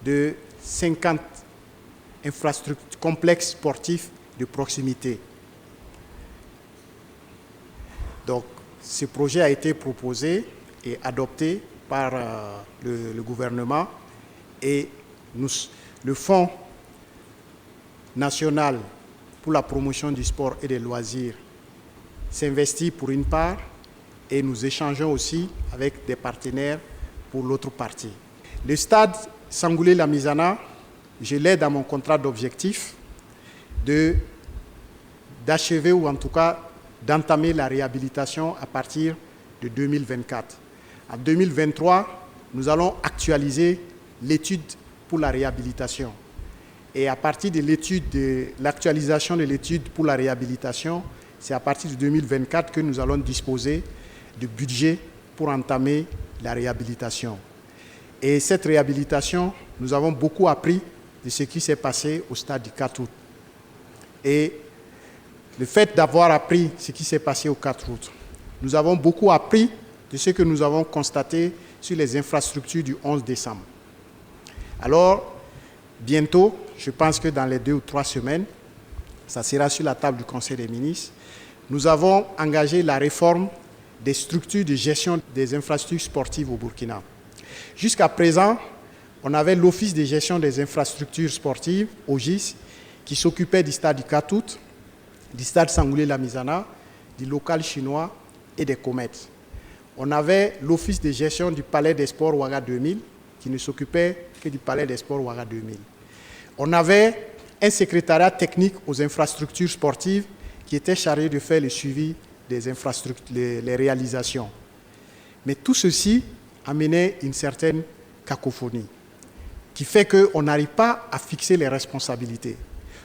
de 50 infrastructures complexes sportifs de proximité. Donc, ce projet a été proposé et adopté par le gouvernement et le Fonds national pour la promotion du sport et des loisirs s'investit pour une part et nous échangeons aussi avec des partenaires pour l'autre partie. Le stade Sangoulé-Lamizana, je l'ai dans mon contrat d'objectif d'achever ou en tout cas d'entamer la réhabilitation à partir de 2024. En 2023, nous allons actualiser l'étude pour la réhabilitation. Et à partir de l'actualisation de l'étude pour la réhabilitation, c'est à partir de 2024 que nous allons disposer de budget pour entamer la réhabilitation. Et cette réhabilitation, nous avons beaucoup appris de ce qui s'est passé au stade du 4 août. Et le fait d'avoir appris ce qui s'est passé au 4 août, nous avons beaucoup appris de ce que nous avons constaté sur les infrastructures du 11 décembre. Alors, bientôt, je pense que dans les 2 ou 3 semaines, ça sera sur la table du Conseil des ministres, nous avons engagé la réforme des structures de gestion des infrastructures sportives au Burkina. Jusqu'à présent, on avait l'Office de gestion des infrastructures sportives, OGIS, qui s'occupait du stade du 4 août, du stade Sangoulé-Lamizana, du local chinois et des comètes. On avait l'Office de gestion du Palais des Sports Ouaga 2000, qui ne s'occupait que du Palais des Sports Ouaga 2000. On avait un secrétariat technique aux infrastructures sportives qui était chargé de faire le suivi des infrastructures, les réalisations. Mais tout ceci amenait une certaine cacophonie, qui fait qu'on n'arrive pas à fixer les responsabilités.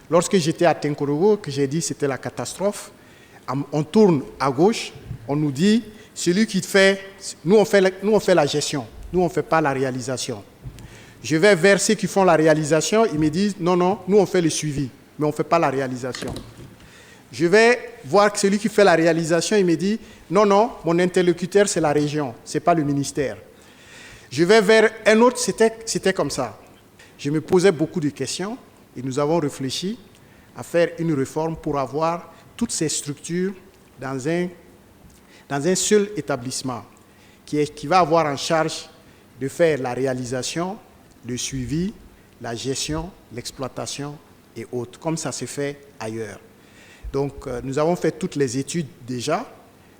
Lorsque j'étais à Tenkorogo, que j'ai dit que c'était la catastrophe, on tourne à gauche, on nous dit, celui qui fait, nous on fait la gestion, nous on ne fait pas la réalisation. Je vais vers ceux qui font la réalisation, ils me disent, non, nous on fait le suivi, mais on ne fait pas la réalisation. Je vais voir celui qui fait la réalisation, il me dit, non, mon interlocuteur c'est la région, ce n'est pas le ministère. Je vais vers un autre, c'était comme ça. Je me posais beaucoup de questions et nous avons réfléchi à faire une réforme pour avoir toutes ces structures dans un seul établissement qui va avoir en charge de faire la réalisation, le suivi, la gestion, l'exploitation et autres, comme ça se fait ailleurs. Donc, nous avons fait toutes les études déjà.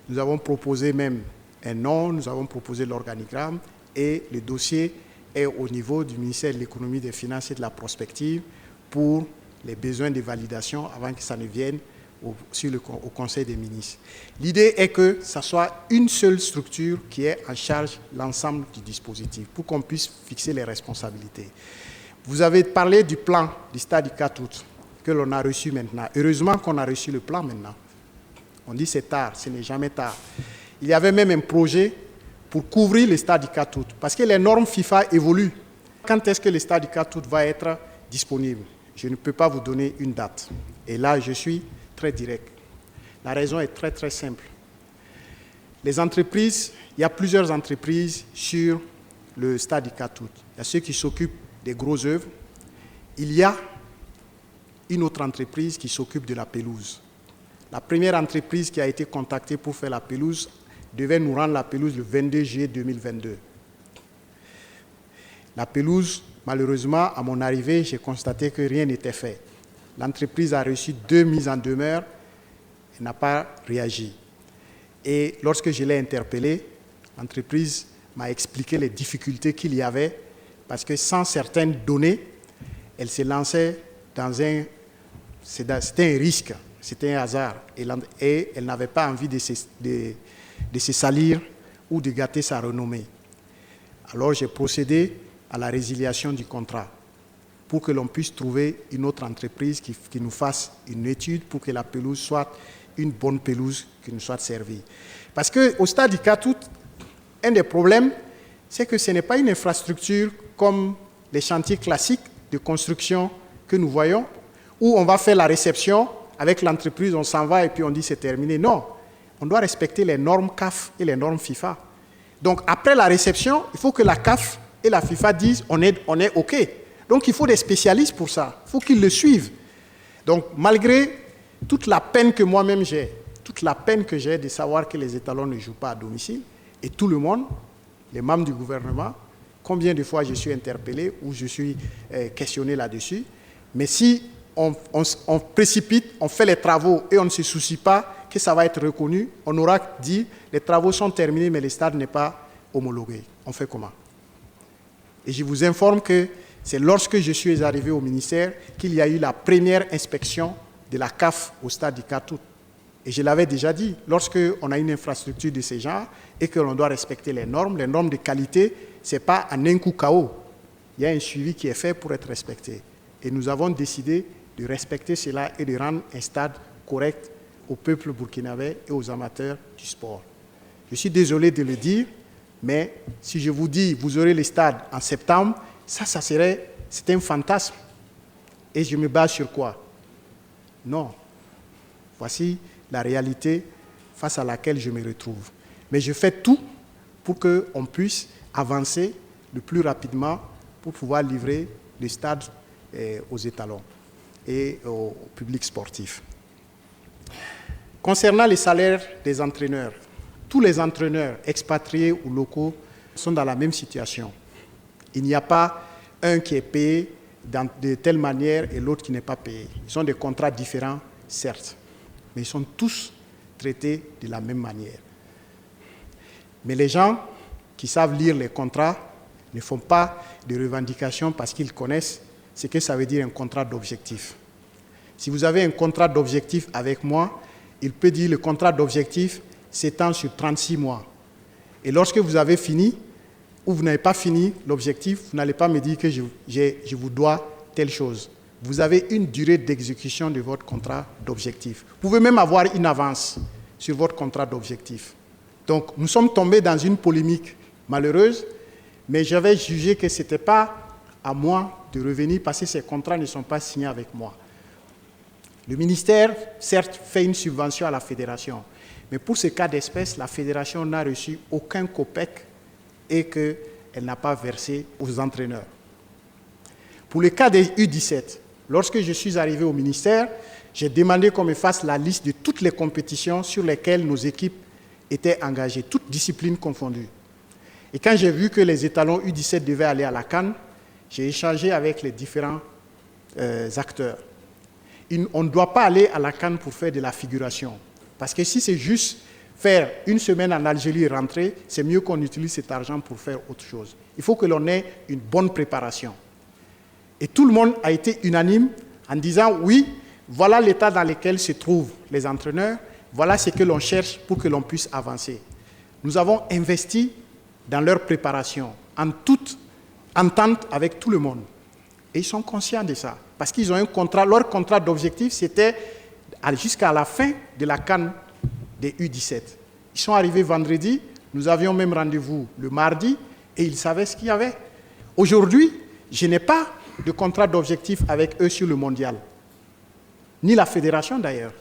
Nous avons proposé même un nom, nous avons proposé l'organigramme et le dossier est au niveau du ministère de l'Économie, des Finances et de la Prospective pour les besoins de validation avant que ça ne vienne au Conseil des ministres. L'idée est que ce soit une seule structure qui ait en charge l'ensemble du dispositif pour qu'on puisse fixer les responsabilités. Vous avez parlé du plan du stade du 4 août que l'on a reçu maintenant. Heureusement qu'on a reçu le plan maintenant. On dit c'est tard, ce n'est jamais tard. Il y avait même un projet pour couvrir le stade du 4 août parce que les normes FIFA évoluent. Quand est-ce que le stade du 4 août va être disponible? Je ne peux pas vous donner une date. Et là, je suis très direct. La raison est très, très simple. Les entreprises, il y a plusieurs entreprises sur le stade du 4 août. Il y a ceux qui s'occupent des grosses œuvres. Il y a une autre entreprise qui s'occupe de la pelouse. La première entreprise qui a été contactée pour faire la pelouse devait nous rendre la pelouse le 22 juillet 2022. La pelouse, malheureusement, à mon arrivée, j'ai constaté que rien n'était fait. L'entreprise a reçu 2 mises en demeure et n'a pas réagi. Et lorsque je l'ai interpellée, l'entreprise m'a expliqué les difficultés qu'il y avait parce que sans certaines données, elle s'est lancée dans c'était un risque, c'était un hasard. Et elle n'avait pas envie de se salir ou de gâter sa renommée. Alors j'ai procédé à la résiliation du contrat pour que l'on puisse trouver une autre entreprise qui nous fasse une étude pour que la pelouse soit une bonne pelouse qui nous soit servie. Parce qu'au stade du 4 août, un des problèmes, c'est que ce n'est pas une infrastructure comme les chantiers classiques de construction que nous voyons, où on va faire la réception, avec l'entreprise, on s'en va et puis on dit c'est terminé. Non, on doit respecter les normes CAF et les normes FIFA. Donc après la réception, il faut que la CAF et la FIFA disent on est OK. Donc il faut des spécialistes pour ça, il faut qu'ils le suivent. Donc malgré toute la peine que moi-même j'ai, toute la peine que j'ai de savoir que les étalons ne jouent pas à domicile, et tout le monde, les membres du gouvernement, combien de fois je suis interpellé ou je suis questionné là-dessus, mais si on précipite, on fait les travaux et on ne se soucie pas que ça va être reconnu, on aura dit les travaux sont terminés mais le stade n'est pas homologué. On fait comment? Et je vous informe que c'est lorsque je suis arrivé au ministère qu'il y a eu la première inspection de la CAF au stade du Cartout. Et je l'avais déjà dit, lorsqu'on a une infrastructure de ce genre et que l'on doit respecter les normes de qualité, ce n'est pas en un coup KO. Il y a un suivi qui est fait pour être respecté. Et nous avons décidé de respecter cela et de rendre un stade correct au peuple burkinabé et aux amateurs du sport. Je suis désolé de le dire, mais si je vous dis vous aurez le stade en septembre, c'est un fantasme. Et je me base sur quoi? Non. Voici la réalité face à laquelle je me retrouve. Mais je fais tout pour qu'on puisse avancer le plus rapidement pour pouvoir livrer le stade aux étalons et au public sportif. Concernant les salaires des entraîneurs, tous les entraîneurs expatriés ou locaux sont dans la même situation. Il n'y a pas un qui est payé de telle manière et l'autre qui n'est pas payé. Ils ont des contrats différents, certes, mais ils sont tous traités de la même manière. Mais les gens qui savent lire les contrats ne font pas de revendications parce qu'ils connaissent ce que ça veut dire un contrat d'objectif. Si vous avez un contrat d'objectif avec moi, il peut dire le contrat d'objectif s'étend sur 36 mois. Et lorsque vous avez fini, ou vous n'avez pas fini l'objectif, vous n'allez pas me dire que je vous dois telle chose. Vous avez une durée d'exécution de votre contrat d'objectif. Vous pouvez même avoir une avance sur votre contrat d'objectif. Donc, nous sommes tombés dans une polémique malheureuse, mais j'avais jugé que ce n'était pas à moi de revenir parce que ces contrats ne sont pas signés avec moi. Le ministère, certes, fait une subvention à la fédération, mais pour ce cas d'espèce, la fédération n'a reçu aucun copec et qu'elle n'a pas versé aux entraîneurs. Pour le cas des U17, lorsque je suis arrivé au ministère, j'ai demandé qu'on me fasse la liste de toutes les compétitions sur lesquelles nos équipes étaient engagées, toutes disciplines confondues. Et quand j'ai vu que les étalons U17 devaient aller à la CAN, j'ai échangé avec les différents acteurs. On ne doit pas aller à la CAN pour faire de la figuration. Parce que si c'est juste faire une semaine en Algérie et rentrer, c'est mieux qu'on utilise cet argent pour faire autre chose. Il faut que l'on ait une bonne préparation. Et tout le monde a été unanime en disant oui, voilà l'état dans lequel se trouvent les entraîneurs, voilà ce que l'on cherche pour que l'on puisse avancer. Nous avons investi dans leur préparation, en toute entente avec tout le monde. Et ils sont conscients de ça, parce qu'ils ont un contrat, leur contrat d'objectif, c'était jusqu'à la fin de la CAN des U17. Ils sont arrivés vendredi, nous avions même rendez-vous le mardi, et ils savaient ce qu'il y avait. Aujourd'hui, je n'ai pas de contrat d'objectif avec eux sur le mondial, ni la fédération d'ailleurs.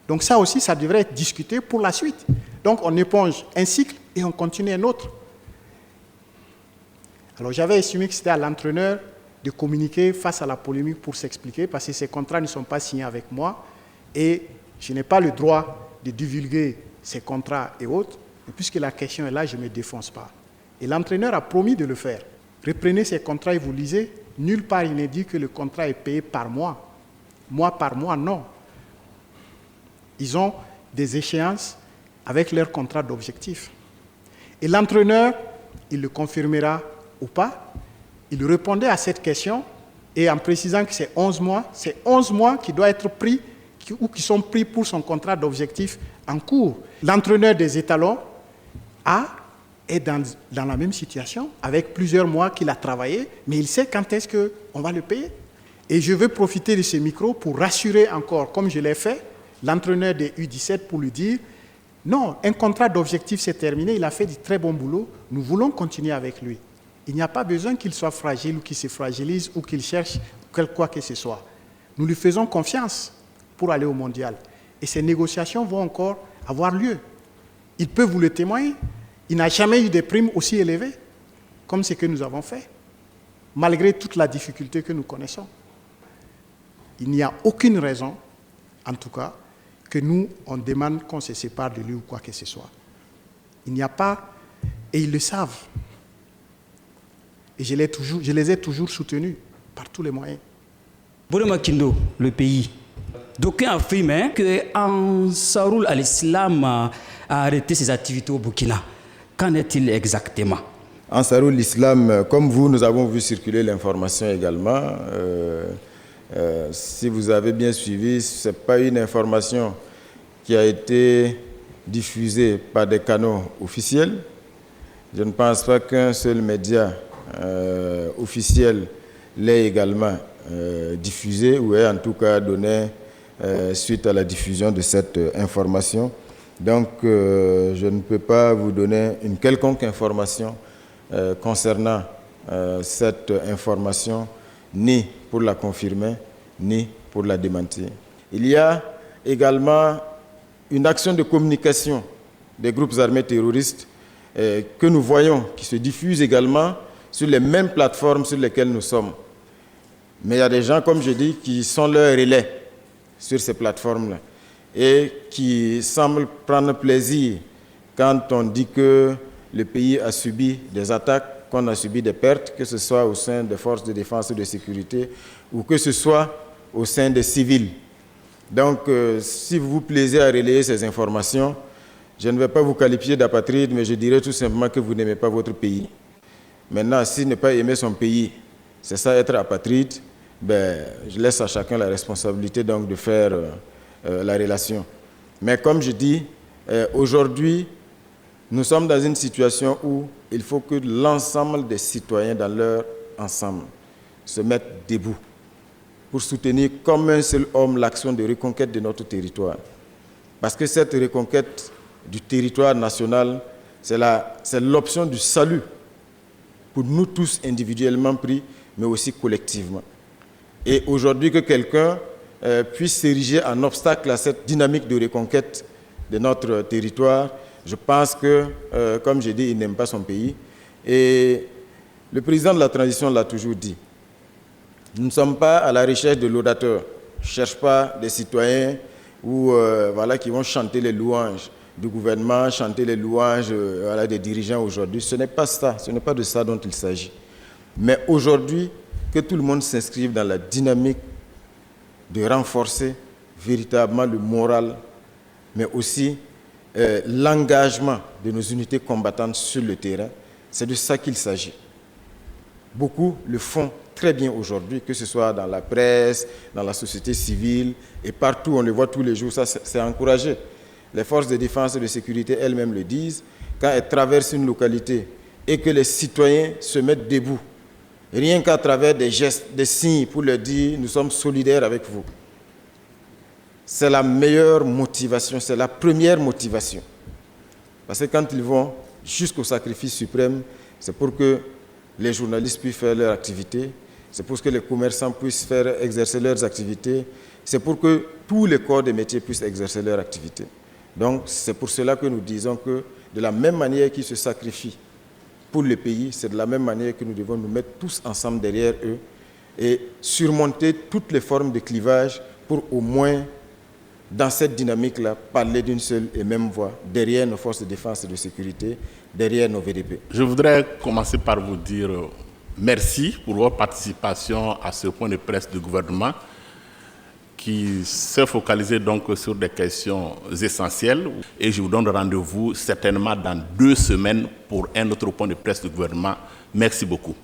Donc ça aussi, ça devrait être discuté pour la suite. Donc on éponge un cycle et on continue un autre. Alors j'avais estimé que c'était à l'entraîneur de communiquer face à la polémique pour s'expliquer, parce que ces contrats ne sont pas signés avec moi et je n'ai pas le droit de divulguer ces contrats et autres. Et puisque la question est là, je ne me défonce pas. Et l'entraîneur a promis de le faire. Reprenez ces contrats et vous lisez. Nulle part il n'est dit que le contrat est payé par mois. Mois par mois, non. Ils ont des échéances avec leur contrat d'objectif. Et l'entraîneur, il le confirmera ou pas, il répondait à cette question et en précisant que c'est 11 mois qui doivent être pris ou qui sont pris pour son contrat d'objectif en cours. L'entraîneur des étalons est dans la même situation, avec plusieurs mois qu'il a travaillé, mais il sait quand est-ce qu'on va le payer. Et je veux profiter de ce micro pour rassurer encore, comme je l'ai fait, l'entraîneur des U17 pour lui dire non, un contrat d'objectif c'est terminé, il a fait du très bon boulot, nous voulons continuer avec lui. Il n'y a pas besoin qu'il soit fragile ou qu'il se fragilise ou qu'il cherche quoi que ce soit. Nous lui faisons confiance pour aller au mondial. Et ces négociations vont encore avoir lieu. Il peut vous le témoigner. Il n'a jamais eu des primes aussi élevées comme ce que nous avons fait, malgré toute la difficulté que nous connaissons. Il n'y a aucune raison, en tout cas, que nous, on demande qu'on se sépare de lui ou quoi que ce soit. Il n'y a pas, et ils le savent. Et je les ai toujours soutenus par tous les moyens. Bourema Kindo, le pays. D'aucuns affirment qu'Ansaroul al-Islam a arrêté ses activités au Burkina. Qu'en est-il exactement? Ansaroul al-Islam, comme vous, nous avons vu circuler l'information également. Si vous avez bien suivi, ce n'est pas une information qui a été diffusée par des canaux officiels. Je ne pense pas qu'un seul média officiel l'ait également diffusé ou ait en tout cas donné suite à la diffusion de cette information. Donc, je ne peux pas vous donner une quelconque information concernant cette information, ni pour la confirmer, ni pour la démentir. Il y a également une action de communication des groupes armés terroristes que nous voyons, qui se diffusent également sur les mêmes plateformes sur lesquelles nous sommes. Mais il y a des gens, comme je dis, qui sont leurs relais sur ces plateformes-là et qui semblent prendre plaisir quand on dit que le pays a subi des attaques, qu'on a subi des pertes, que ce soit au sein des forces de défense et de sécurité ou que ce soit au sein des civils. Donc, si vous vous plaisez à relayer ces informations, je ne vais pas vous qualifier d'apatride, mais je dirais tout simplement que vous n'aimez pas votre pays. Maintenant, si ne pas aimer son pays, c'est ça être apatride, ben, je laisse à chacun la responsabilité donc, de faire la relation. Mais comme je dis, aujourd'hui, nous sommes dans une situation où il faut que l'ensemble des citoyens dans leur ensemble se mettent debout pour soutenir comme un seul homme l'action de reconquête de notre territoire. Parce que cette reconquête du territoire national, c'est l'option du salut pour nous tous individuellement pris, mais aussi collectivement. Et aujourd'hui, que quelqu'un puisse s'ériger en obstacle à cette dynamique de reconquête de notre territoire, je pense que, comme j'ai dit, il n'aime pas son pays. Et le président de la transition l'a toujours dit. Nous ne sommes pas à la recherche de laudateurs. Je ne cherche pas des citoyens voilà, qui vont chanter les louanges du gouvernement, chanter les louanges voilà, des dirigeants aujourd'hui. Ce n'est pas ça, ce n'est pas de ça dont il s'agit. Mais aujourd'hui, que tout le monde s'inscrive dans la dynamique de renforcer véritablement le moral, mais aussi l'engagement de nos unités combattantes sur le terrain. C'est de ça qu'il s'agit. Beaucoup le font très bien aujourd'hui, que ce soit dans la presse, dans la société civile, et partout, on le voit tous les jours, ça c'est encouragé. Les forces de défense et de sécurité elles-mêmes le disent, quand elles traversent une localité et que les citoyens se mettent debout, rien qu'à travers des gestes, des signes pour leur dire « nous sommes solidaires avec vous ». C'est la meilleure motivation, c'est la première motivation. Parce que quand ils vont jusqu'au sacrifice suprême, c'est pour que les journalistes puissent faire leur activité, c'est pour que les commerçants puissent exercer leurs activités, c'est pour que tous les corps de métier puissent exercer leur activité. Donc c'est pour cela que nous disons que de la même manière qu'ils se sacrifient pour le pays, c'est de la même manière que nous devons nous mettre tous ensemble derrière eux et surmonter toutes les formes de clivage pour au moins, dans cette dynamique-là, parler d'une seule et même voix, derrière nos forces de défense et de sécurité, derrière nos VDP. Je voudrais commencer par vous dire merci pour votre participation à ce point de presse du gouvernement qui s'est focalisé donc sur des questions essentielles. Et je vous donne rendez-vous certainement dans 2 semaines pour un autre point de presse du gouvernement. Merci beaucoup.